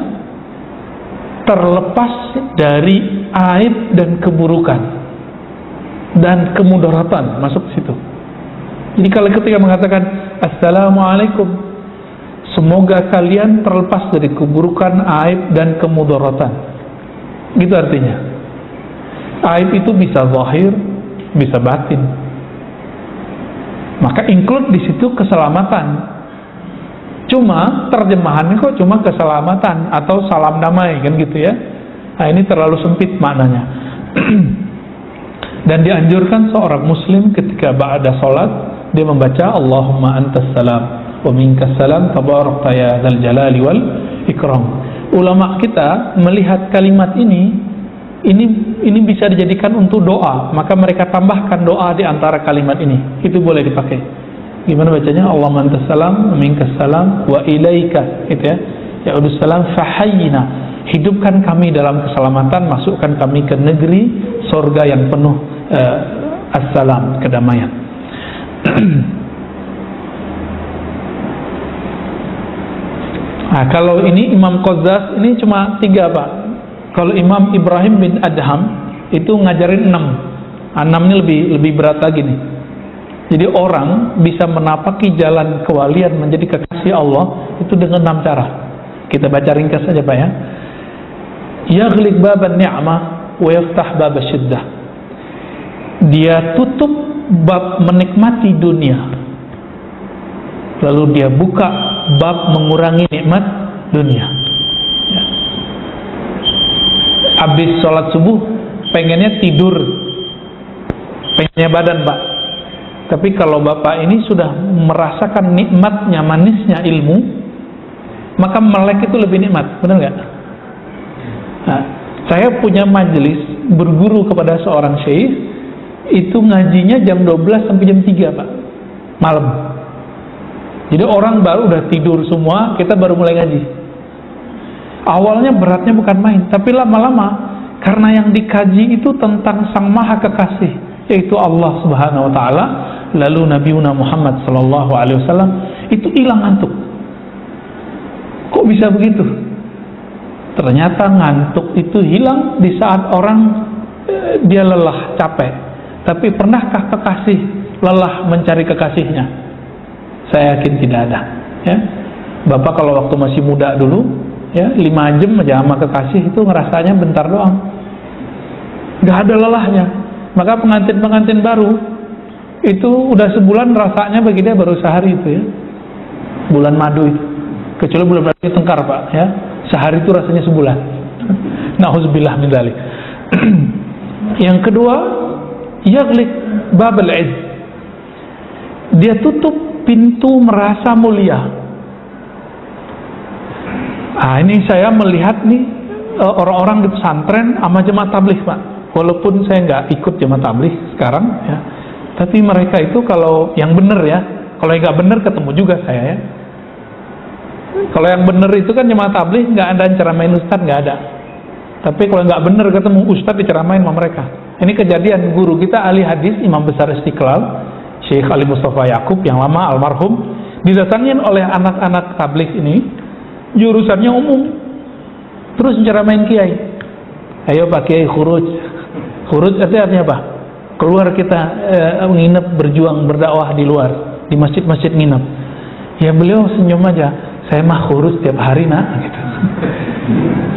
terlepas dari aib dan keburukan dan kemudaratan, masuk ke situ. Jadi kalau ketika mengatakan assalamualaikum, semoga kalian terlepas dari keburukan, aib dan kemudaratan, gitu artinya. Aib itu bisa zahir, bisa batin. Maka include di situ keselamatan. Cuma terjemahannya kok cuma keselamatan atau salam damai kan gitu ya. Nah, ini terlalu sempit maknanya. Dan dianjurkan seorang muslim ketika ba'da salat dia membaca Allahumma antas salam wa minkas salam tabarakta ya dzal jalali wal ikram. Ulama kita melihat kalimat ini bisa dijadikan untuk doa, maka mereka tambahkan doa di antara kalimat ini. Itu boleh dipakai. Gimana bacanya? Allahumma antas salam wa minkas salam wa ilaika, gitu ya. Ya'udus salam fahayyina. Hidupkan kami dalam keselamatan, masukkan kami ke negeri surga yang penuh assalam, kedamaian. Nah, kalau ini Imam Qazzaz ini cuma 3, Pak. Kalau Imam Ibrahim bin Adham itu ngajarin 6. 6 ini lebih berat lagi nih. Jadi orang bisa menapaki jalan kewalian menjadi kekasih Allah itu dengan 6 cara. Kita baca ringkas saja, Pak ya. Yaghliq baban ni'mah wa yaftah bab syiddah. Dia tutup bab menikmati dunia, lalu dia buka bab mengurangi nikmat dunia. Ya. Habis sholat subuh pengennya tidur, pengennya badan, Pak. Tapi kalau Bapak ini sudah merasakan nikmatnya, manisnya ilmu, maka melek itu lebih nikmat, benar nggak? Nah, saya punya majelis berguru kepada seorang syekh, itu ngajinya jam 12 sampai jam 3, Pak, malam. Jadi orang baru udah tidur semua, kita baru mulai ngaji. Awalnya beratnya bukan main, tapi lama-lama karena yang dikaji itu tentang Sang Maha Kekasih, yaitu Allah Subhanahu wa taala, lalu Nabi Muhammad sallallahu alaihi wasallam, itu hilang ngantuk. Kok bisa begitu? Ternyata ngantuk itu hilang di saat orang dia lelah, capek. Tapi pernahkah kekasih lelah mencari kekasihnya? Saya yakin tidak ada. Ya, Bapak kalau waktu masih muda dulu, ya 5 jam aja sama kekasih itu ngerasanya bentar doang, nggak ada lelahnya. Maka pengantin-pengantin baru itu udah sebulan rasanya bagi dia baru sehari itu ya, bulan madu itu. Kecuali bulan berarti tengkar, Pak ya. Sehari itu rasanya sebulan. Nauzubillah min dzalik. Yang kedua, yaghliq babal izz. Dia tutup pintu merasa mulia. Ini saya melihat nih orang-orang di pesantren sama jemaah tabligh, Pak. Walaupun saya nggak ikut jemaah tabligh sekarang ya, tapi mereka itu kalau yang benar ya, kalau yang nggak benar ketemu juga saya ya. Kalau yang benar itu kan jemaah tabligh nggak ada ceramain ustadz, nggak ada. Tapi kalau nggak benar ketemu ustadz diceramain sama mereka. Ini kejadian guru kita ahli hadis Imam Besar Istiqlal Syekh Ali Mustafa Yaqub yang lama almarhum, didatangin oleh anak-anak tabligh ini, jurusannya umum, terus menceramain kiai. Ayo Pak Kiai khuruj. Khuruj artinya apa? Keluar kita nginep, berjuang berdakwah di luar, di masjid-masjid nginep. Ya beliau senyum aja. Saya mah kurus tiap hari nak gitu.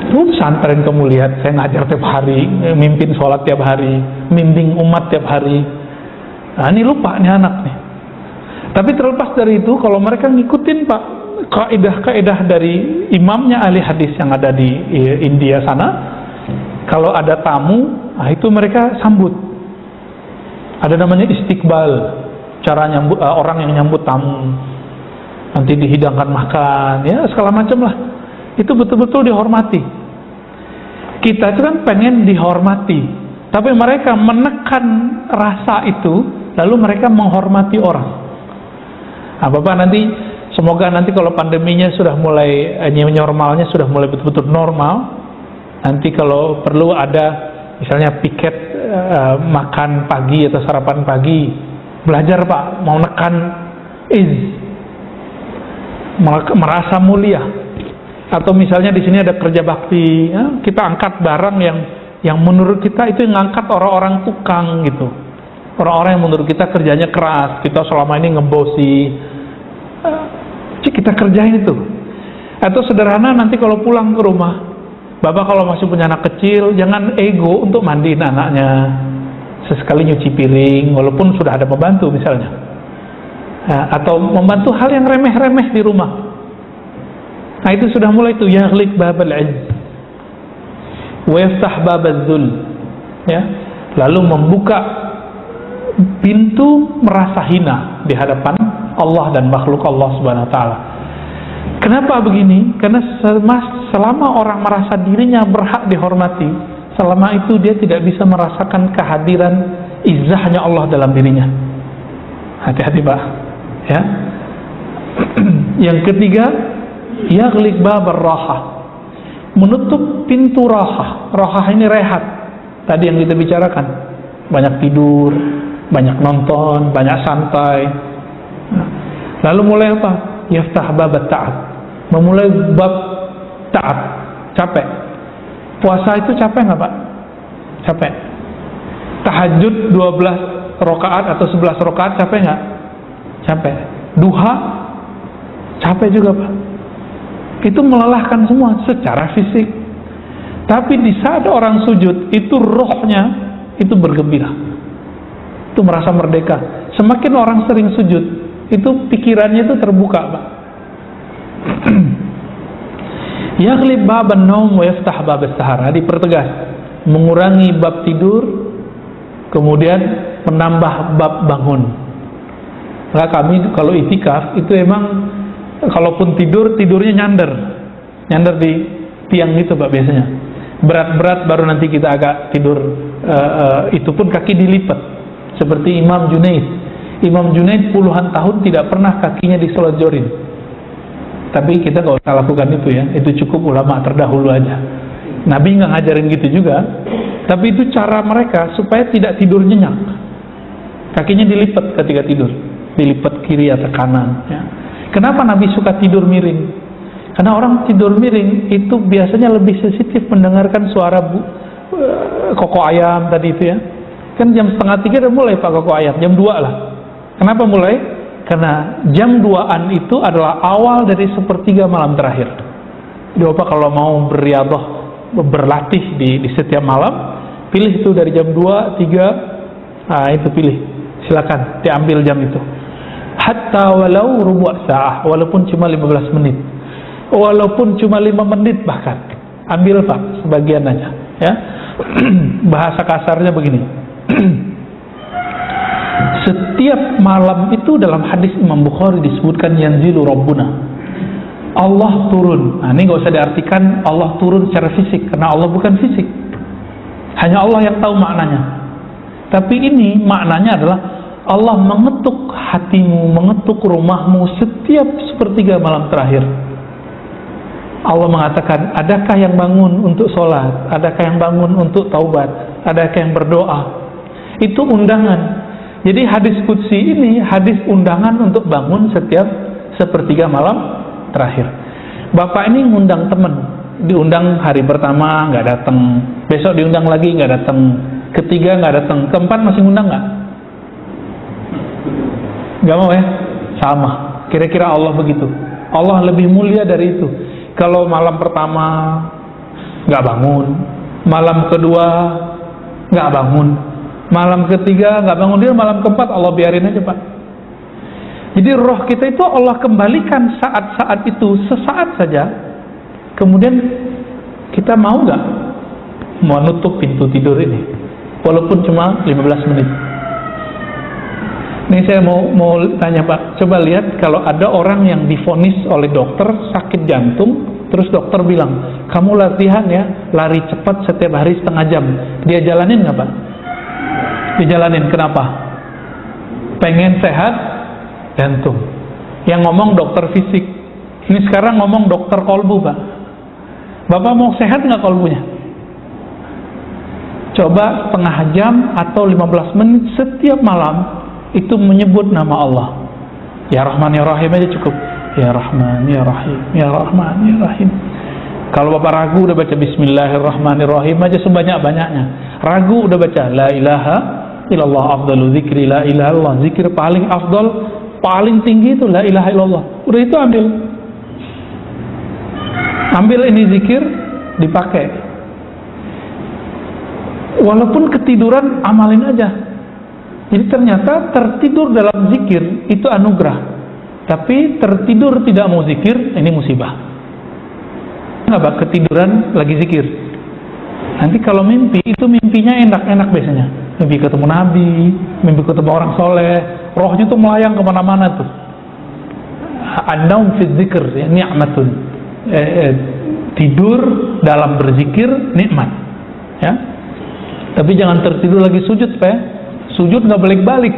Pesantren kamu lihat, saya ngajar tiap hari, mimpin sholat tiap hari, mimpin umat tiap hari. Nah ini lupa nih anak nih. Tapi terlepas dari itu, kalau mereka ngikutin Pak kaidah-kaidah dari imamnya ahli hadis yang ada di India sana, kalau ada tamu, nah itu mereka sambut. Ada namanya istiqbal, cara nyambut orang yang nyambut tamu. Nanti dihidangkan makan, ya segala macam lah. Itu betul-betul dihormati. Kita itu kan pengen dihormati, tapi mereka menekan rasa itu, lalu mereka menghormati orang. Nah, Bapak nanti, semoga nanti kalau pandeminya sudah mulai, normalnya sudah mulai betul-betul normal, nanti kalau perlu ada misalnya piket makan pagi atau sarapan pagi, belajar Pak, mau nekan merasa mulia. Atau misalnya di sini ada kerja bakti, ya, kita angkat barang yang menurut kita itu yang ngangkat orang-orang tukang gitu, orang-orang yang menurut kita kerjanya keras, kita selama ini ngebosi, kita kerjain itu. Atau sederhana, nanti kalau pulang ke rumah, Bapak kalau masih punya anak kecil, jangan ego untuk mandiin anaknya, sesekali nyuci piring, walaupun sudah ada pembantu misalnya, atau membantu hal yang remeh-remeh di rumah. Nah itu sudah mulai tuh, yaghliq babal izz wa yaftah babal dzul, ya, lalu membuka pintu merasa hina di hadapan Allah dan makhluk Allah Subhanahu wa taala. Kenapa begini? Karena selama orang merasa dirinya berhak dihormati, selama itu dia tidak bisa merasakan kehadiran izzahnya Allah dalam dirinya. Hati-hati Pak, ya. Yang ketiga, yaghliq babar rahah, menutup pintu rahah. Rahah ini rehat, tadi yang kita bicarakan, banyak tidur, banyak nonton, banyak santai. Lalu mulai apa? Yaftah babat ta'at, memulai bab ta'at, capek. Puasa itu capek nggak Pak? Capek. Tahajud 12 rakaat atau 11 rakaat capek nggak? Capek. Duha capek juga Pak. Itu melelahkan semua secara fisik. Tapi di saat orang sujud, itu rohnya itu bergembira, itu merasa merdeka. Semakin orang sering sujud, itu pikirannya itu terbuka Pak. Yaghlib baban naum wa yaftah babas sahar. Dipertegas, mengurangi bab tidur, kemudian menambah bab bangun. Maka kami kalau itikaf itu emang kalaupun tidurnya nyander di tiang gitu Pak biasanya. Berat-berat baru nanti kita agak tidur, itu pun kaki dilipat. Seperti Imam Junaid. Imam Junaid puluhan tahun tidak pernah kakinya diselonjorin. Tapi kita gak usah lakukan itu ya. Itu cukup ulama terdahulu aja. Nabi nggak ngajarin gitu juga. Tapi itu cara mereka supaya tidak tidur nyenyak. Kakinya dilipat ketika tidur, dilipat kiri atau kanan ya. Kenapa Nabi suka tidur miring? Karena orang tidur miring itu biasanya lebih sensitif mendengarkan suara koko ayam tadi itu ya. Kan jam 2:30 udah mulai Pak koko ayam, jam 2 lah. Kenapa mulai? Karena jam 2-an itu adalah awal dari 1/3 malam terakhir. Jadi Bapak kalau mau beriadah, berlatih di setiap malam, pilih itu dari jam 2, 3, itu pilih. Silakan diambil jam itu. Hatta walau rubu' sa'ah, walaupun cuma 15 menit, walaupun cuma 5 menit bahkan, ambil Pak sebagian aja ya. Bahasa kasarnya begini. Setiap malam itu dalam hadis Imam Bukhari disebutkan yanzilu Rabbuna, Allah turun. Nah ini gak usah diartikan Allah turun secara fisik, karena Allah bukan fisik, hanya Allah yang tahu maknanya. Tapi ini maknanya adalah Allah mengetuk hatimu, mengetuk rumahmu setiap 1/3 malam terakhir. Allah mengatakan, adakah yang bangun untuk sholat? Adakah yang bangun untuk taubat? Adakah yang berdoa? Itu undangan. Jadi hadis qudsi ini hadis undangan untuk bangun setiap 1/3 malam terakhir. Bapak ini ngundang teman, diundang hari pertama nggak datang, besok diundang lagi nggak datang, ketiga nggak datang, keempat masih ngundang nggak? Nggak mau ya? Sama. Kira-kira Allah begitu. Allah lebih mulia dari itu. Kalau malam pertama nggak bangun, malam kedua nggak bangun, malam ketiga nggak bangun, dia malam keempat Allah biarin aja Pak. Jadi roh kita itu Allah kembalikan saat-saat itu, sesaat saja. Kemudian kita mau nggak menutup pintu tidur ini, walaupun cuma 15 menit. Ini saya mau tanya Pak, coba lihat kalau ada orang yang divonis oleh dokter sakit jantung, terus dokter bilang, kamu latihan ya, lari cepat setiap hari setengah jam. Dia jalanin nggak Pak? Dijalanin, kenapa? Pengen sehat jantung. Yang ngomong dokter fisik. Ini sekarang ngomong dokter kolbu Pak. Bapak mau sehat nggak kolbunya? Coba setengah jam atau 15 menit setiap malam itu menyebut nama Allah. Ya Rahman Ya Rahim aja cukup. Ya Rahman Ya Rahim, Ya Rahman Ya Rahim. Kalau Bapak ragu udah baca Bismillahirrahmanirrahim aja sebanyak-banyaknya. Ragu udah baca La ilaha illallah afdalu zikri la ilaha illallah. Zikir paling afdal, paling tinggi itu La ilaha illallah. Udah itu ambil. Ambil ini zikir, dipakai. Walaupun ketiduran, amalin aja. Jadi ternyata tertidur dalam zikir itu anugerah. Tapi tertidur tidak mau zikir, ini musibah. Kenapa? Ketiduran lagi zikir. Nanti kalau mimpi, itu mimpinya enak-enak biasanya. Mimpi ketemu Nabi, mimpi ketemu orang soleh, rohnya tuh melayang kemana-mana tuh. An-naum fi dzikr, ya, ni'matun. Tidur dalam berzikir, nikmat. Ya. Tapi jangan tertidur lagi sujud, Pak. Sujud nggak balik-balik.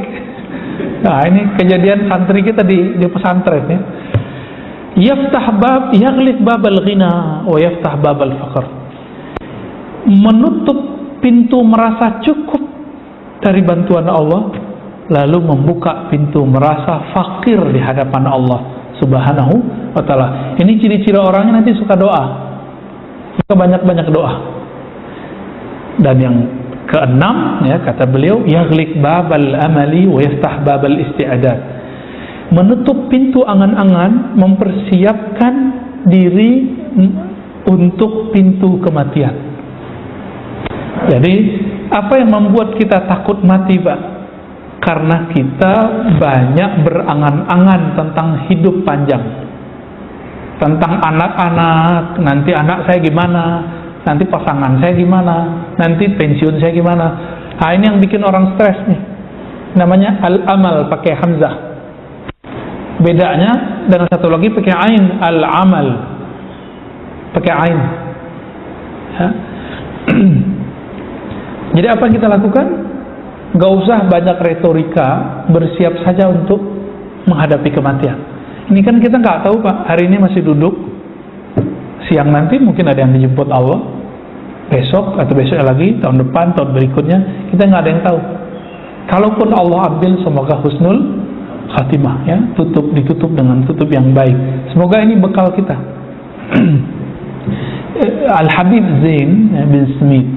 Nah ini kejadian santri kita di pesantren ya. Yaftah bab, yaghlif babal ghina, wa yaftah babal faqr. Menutup pintu merasa cukup dari bantuan Allah, lalu membuka pintu merasa fakir di hadapan Allah Subhanahu wa ta'ala. Ini ciri-ciri orangnya nanti suka doa. Suka banyak-banyak doa. Dan yang keenam, ya, kata beliau, yaghliq babal amali wa yaftah babal isti'adat. Menutup pintu angan-angan, mempersiapkan diri untuk pintu kematian. Jadi, apa yang membuat kita takut mati, Pak? Karena kita banyak berangan-angan tentang hidup panjang. Tentang anak-anak, nanti anak saya gimana, nanti pasangan saya gimana, nanti pensiun saya gimana. Nah ini yang bikin orang stres nih. Namanya al-amal pakai hamzah. Bedanya dengan satu lagi pakai ain, al-amal pakai ain. Ya. Jadi apa yang kita lakukan? Gak usah banyak retorika, bersiap saja untuk menghadapi kematian. Ini kan kita nggak tahu Pak, hari ini masih duduk, siang nanti mungkin ada yang dijemput Allah, besok atau besok lagi, tahun depan, tahun berikutnya, kita nggak ada yang tahu. Kalaupun Allah ambil, semoga husnul khatimah, ya, ditutup dengan tutup yang baik. Semoga ini bekal kita. Al-Habib Zain bin Smith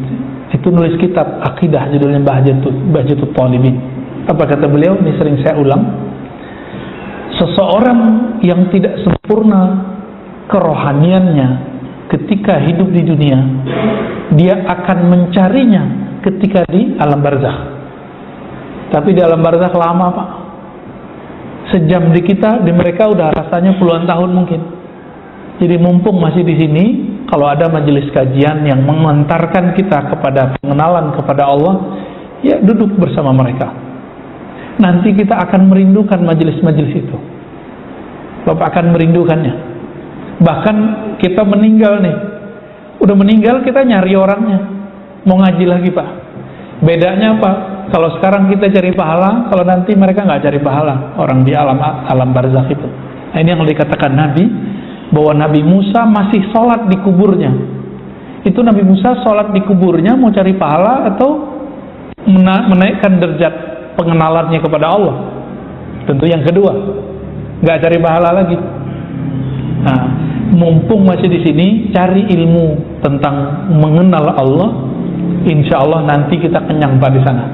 itu nulis kitab akidah judulnya Bahjatut Talibin. Apa kata beliau? Ini sering saya ulang. Seseorang yang tidak sempurna kerohaniannya ketika hidup di dunia, dia akan mencarinya ketika di alam barzakh. Tapi di alam barzakh lama Pak. Sejam di kita, di mereka udah rasanya puluhan tahun mungkin. Jadi mumpung masih di sini, kalau ada majelis kajian yang mengantarkan kita kepada pengenalan kepada Allah, ya duduk bersama mereka. Nanti kita akan merindukan majelis-majelis itu. Bapak akan merindukannya. Bahkan kita meninggal nih, udah meninggal kita nyari orangnya, mau ngaji lagi Pak. Bedanya apa? Kalau sekarang kita cari pahala, kalau nanti mereka nggak cari pahala, orang di alam barzakh itu. Nah, ini yang dikatakan Nabi, bahwa Nabi Musa masih sholat di kuburnya. Itu Nabi Musa sholat di kuburnya mau cari pahala atau menaikkan derajat pengenalannya kepada Allah? Tentu yang kedua, nggak cari pahala lagi. Nah, mumpung masih di sini, cari ilmu tentang mengenal Allah. Insya Allah nanti kita kenyang Pak di sana.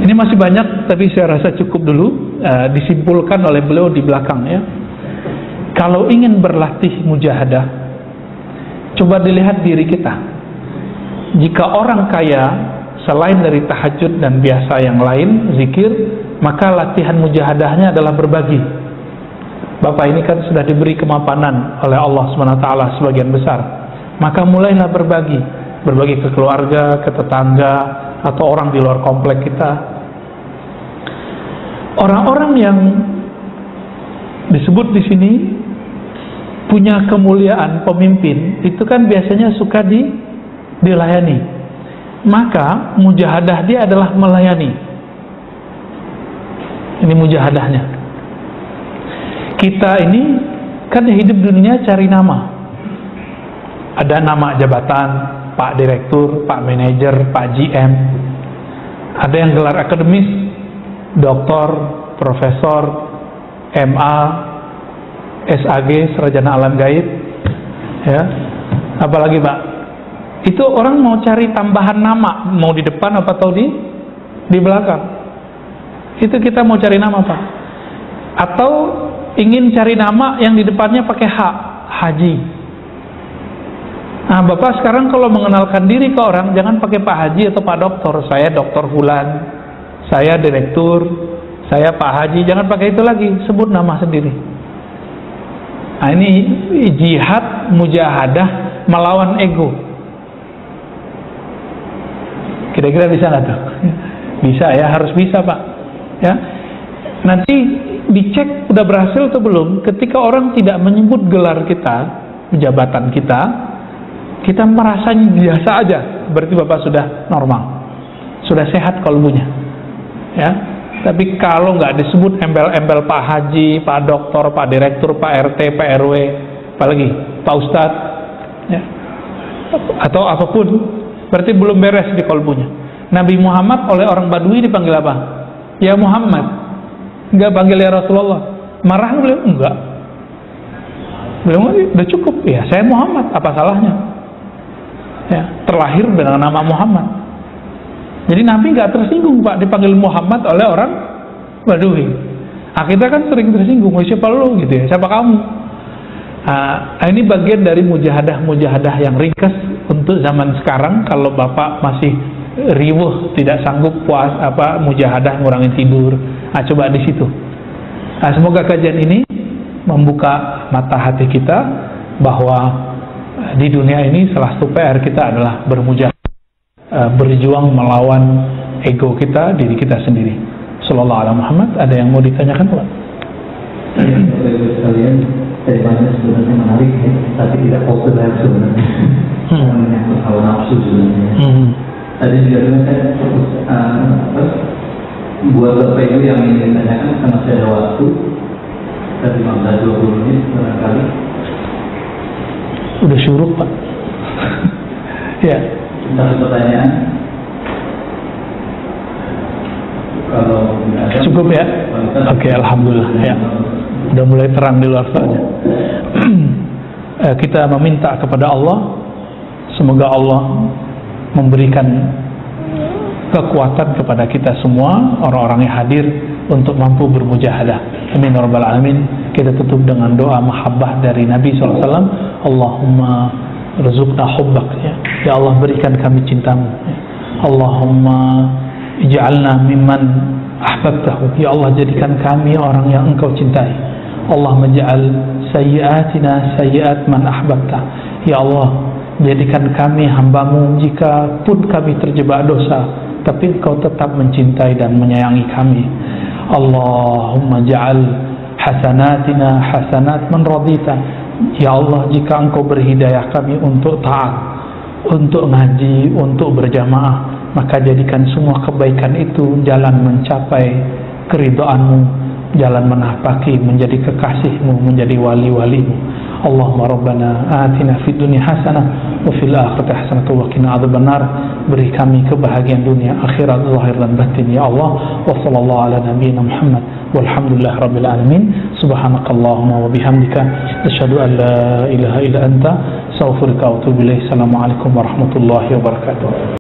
Ini masih banyak, tapi saya rasa cukup dulu. Disimpulkan oleh beliau di belakang ya. Kalau ingin berlatih mujahadah, coba dilihat diri kita. Jika orang kaya, selain dari tahajud dan biasa yang lain, zikir, maka latihan mujahadahnya adalah berbagi. Bapak ini kan sudah diberi kemapanan oleh Allah SWT sebagian besar, maka mulailah berbagi. Berbagi ke keluarga, ke tetangga, atau orang di luar komplek kita. Orang-orang yang disebut di sini punya kemuliaan pemimpin, itu kan biasanya suka dilayani. Maka mujahadah dia adalah melayani. Ini mujahadahnya. Kita ini kan hidup dunia cari nama. Ada nama jabatan, Pak Direktur, Pak Manajer, Pak GM. Ada yang gelar akademis, Doktor, Profesor, MA, SAG, Sarjana Alam Gaib, ya. Apalagi Pak, itu orang mau cari tambahan nama, mau di depan apa atau di belakang. Itu kita mau cari nama Pak. Atau ingin cari nama yang di depannya pakai H, Haji. Nah Bapak sekarang kalau mengenalkan diri ke orang, jangan pakai Pak Haji atau Pak Doktor. Saya Doktor Fulan, saya Direktur, saya Pak Haji. Jangan pakai itu lagi, sebut nama sendiri. Nah ini jihad mujahadah melawan ego. Kira-kira bisa nggak tuh? Bisa ya, harus bisa Pak. Ya, nanti dicek udah berhasil atau belum. Ketika orang tidak menyebut gelar kita, jabatan kita, kita merasa biasa aja, berarti Bapak sudah normal, sudah sehat kalbunya. Ya, tapi kalau nggak disebut embel-embel Pak Haji, Pak Doktor, Pak Direktur, Pak RT, Pak RW, apalagi Pak Ustadz, ya, atau apapun, berarti belum beres di kalbunya. Nabi Muhammad oleh orang Badui dipanggil apa? Ya Muhammad. Nggak panggil ya Rasulullah. Marah beliau? Enggak. Beliau udah cukup. Ya saya Muhammad, apa salahnya? Ya, terlahir dengan nama Muhammad. Jadi Nabi nggak tersinggung Pak dipanggil Muhammad oleh orang Badui. Nah, kita kan sering tersinggung, siapa lu gitu ya, siapa kamu? Nah, ini bagian dari mujahadah yang ringkas untuk zaman sekarang. Kalau Bapak masih riwuh, tidak sanggup mujahadah ngurangin tidur, nah coba di situ. Nah, semoga kajian ini membuka mata hati kita bahwa di dunia ini salah satu PR kita adalah berjuang melawan ego kita, diri kita sendiri. Sallallahu alaihi Muhammad. Ada yang mau ditanyakan Pak? Ya, sekalian, temanya sebenarnya menarik ya, tapi tidak populer sebenarnya. Menyangkut hawa nafsu sebenarnya. Tadi juga kan buat Bapak Ibu yang ingin ditanyakan, karena masih ada waktu, tadi 15-20 menit barangkali. Udah syuruk Pak. Ya. Satu pertanyaan. Kalau cukup ya? Oke, alhamdulillah ya. Udah mulai terang di luar sana. Kita meminta kepada Allah, semoga Allah memberikan kekuatan kepada kita semua, orang-orang yang hadir, untuk mampu bermujahadah. Amin ya rabbal alamin. Kita tutup dengan doa mahabbah dari Nabi SAW. Allahumma rizukna hubbak, ya Allah berikan kami cintamu, ya. Allahumma ij'alna mimman ahbabtahu, ya Allah jadikan kami orang yang engkau cintai. Allahumma ij'al sayyiatina sayyiat man ahbabta, ya Allah jadikan kami hambamu jika pun kami terjebak dosa, tapi engkau tetap mencintai dan menyayangi kami. Allahumma ja'al hasanatina hasanat man radita, ya Allah jika engkau berhidayah kami untuk taat, untuk ngaji, untuk berjamaah, maka jadikan semua kebaikan itu jalan mencapai keridhaanmu, jalan menapaki menjadi kekasihmu, menjadi wali-walimu. Allahumma rabbana atina fid dunya hasanah wa fil akhirati hasanah wa qina adzabannar. Beri kami kebahagiaan dunia akhirat zahir dan batin ya Allah. Wa sallallahu ala nabiyyina Muhammad walhamdulillah rabbil alamin. Subhanakallahumma wa bihamdika asyhadu an la ilaha illa anta astaghfiruka wa atubu ilaik. Assalamualaikum warahmatullahi wabarakatuh.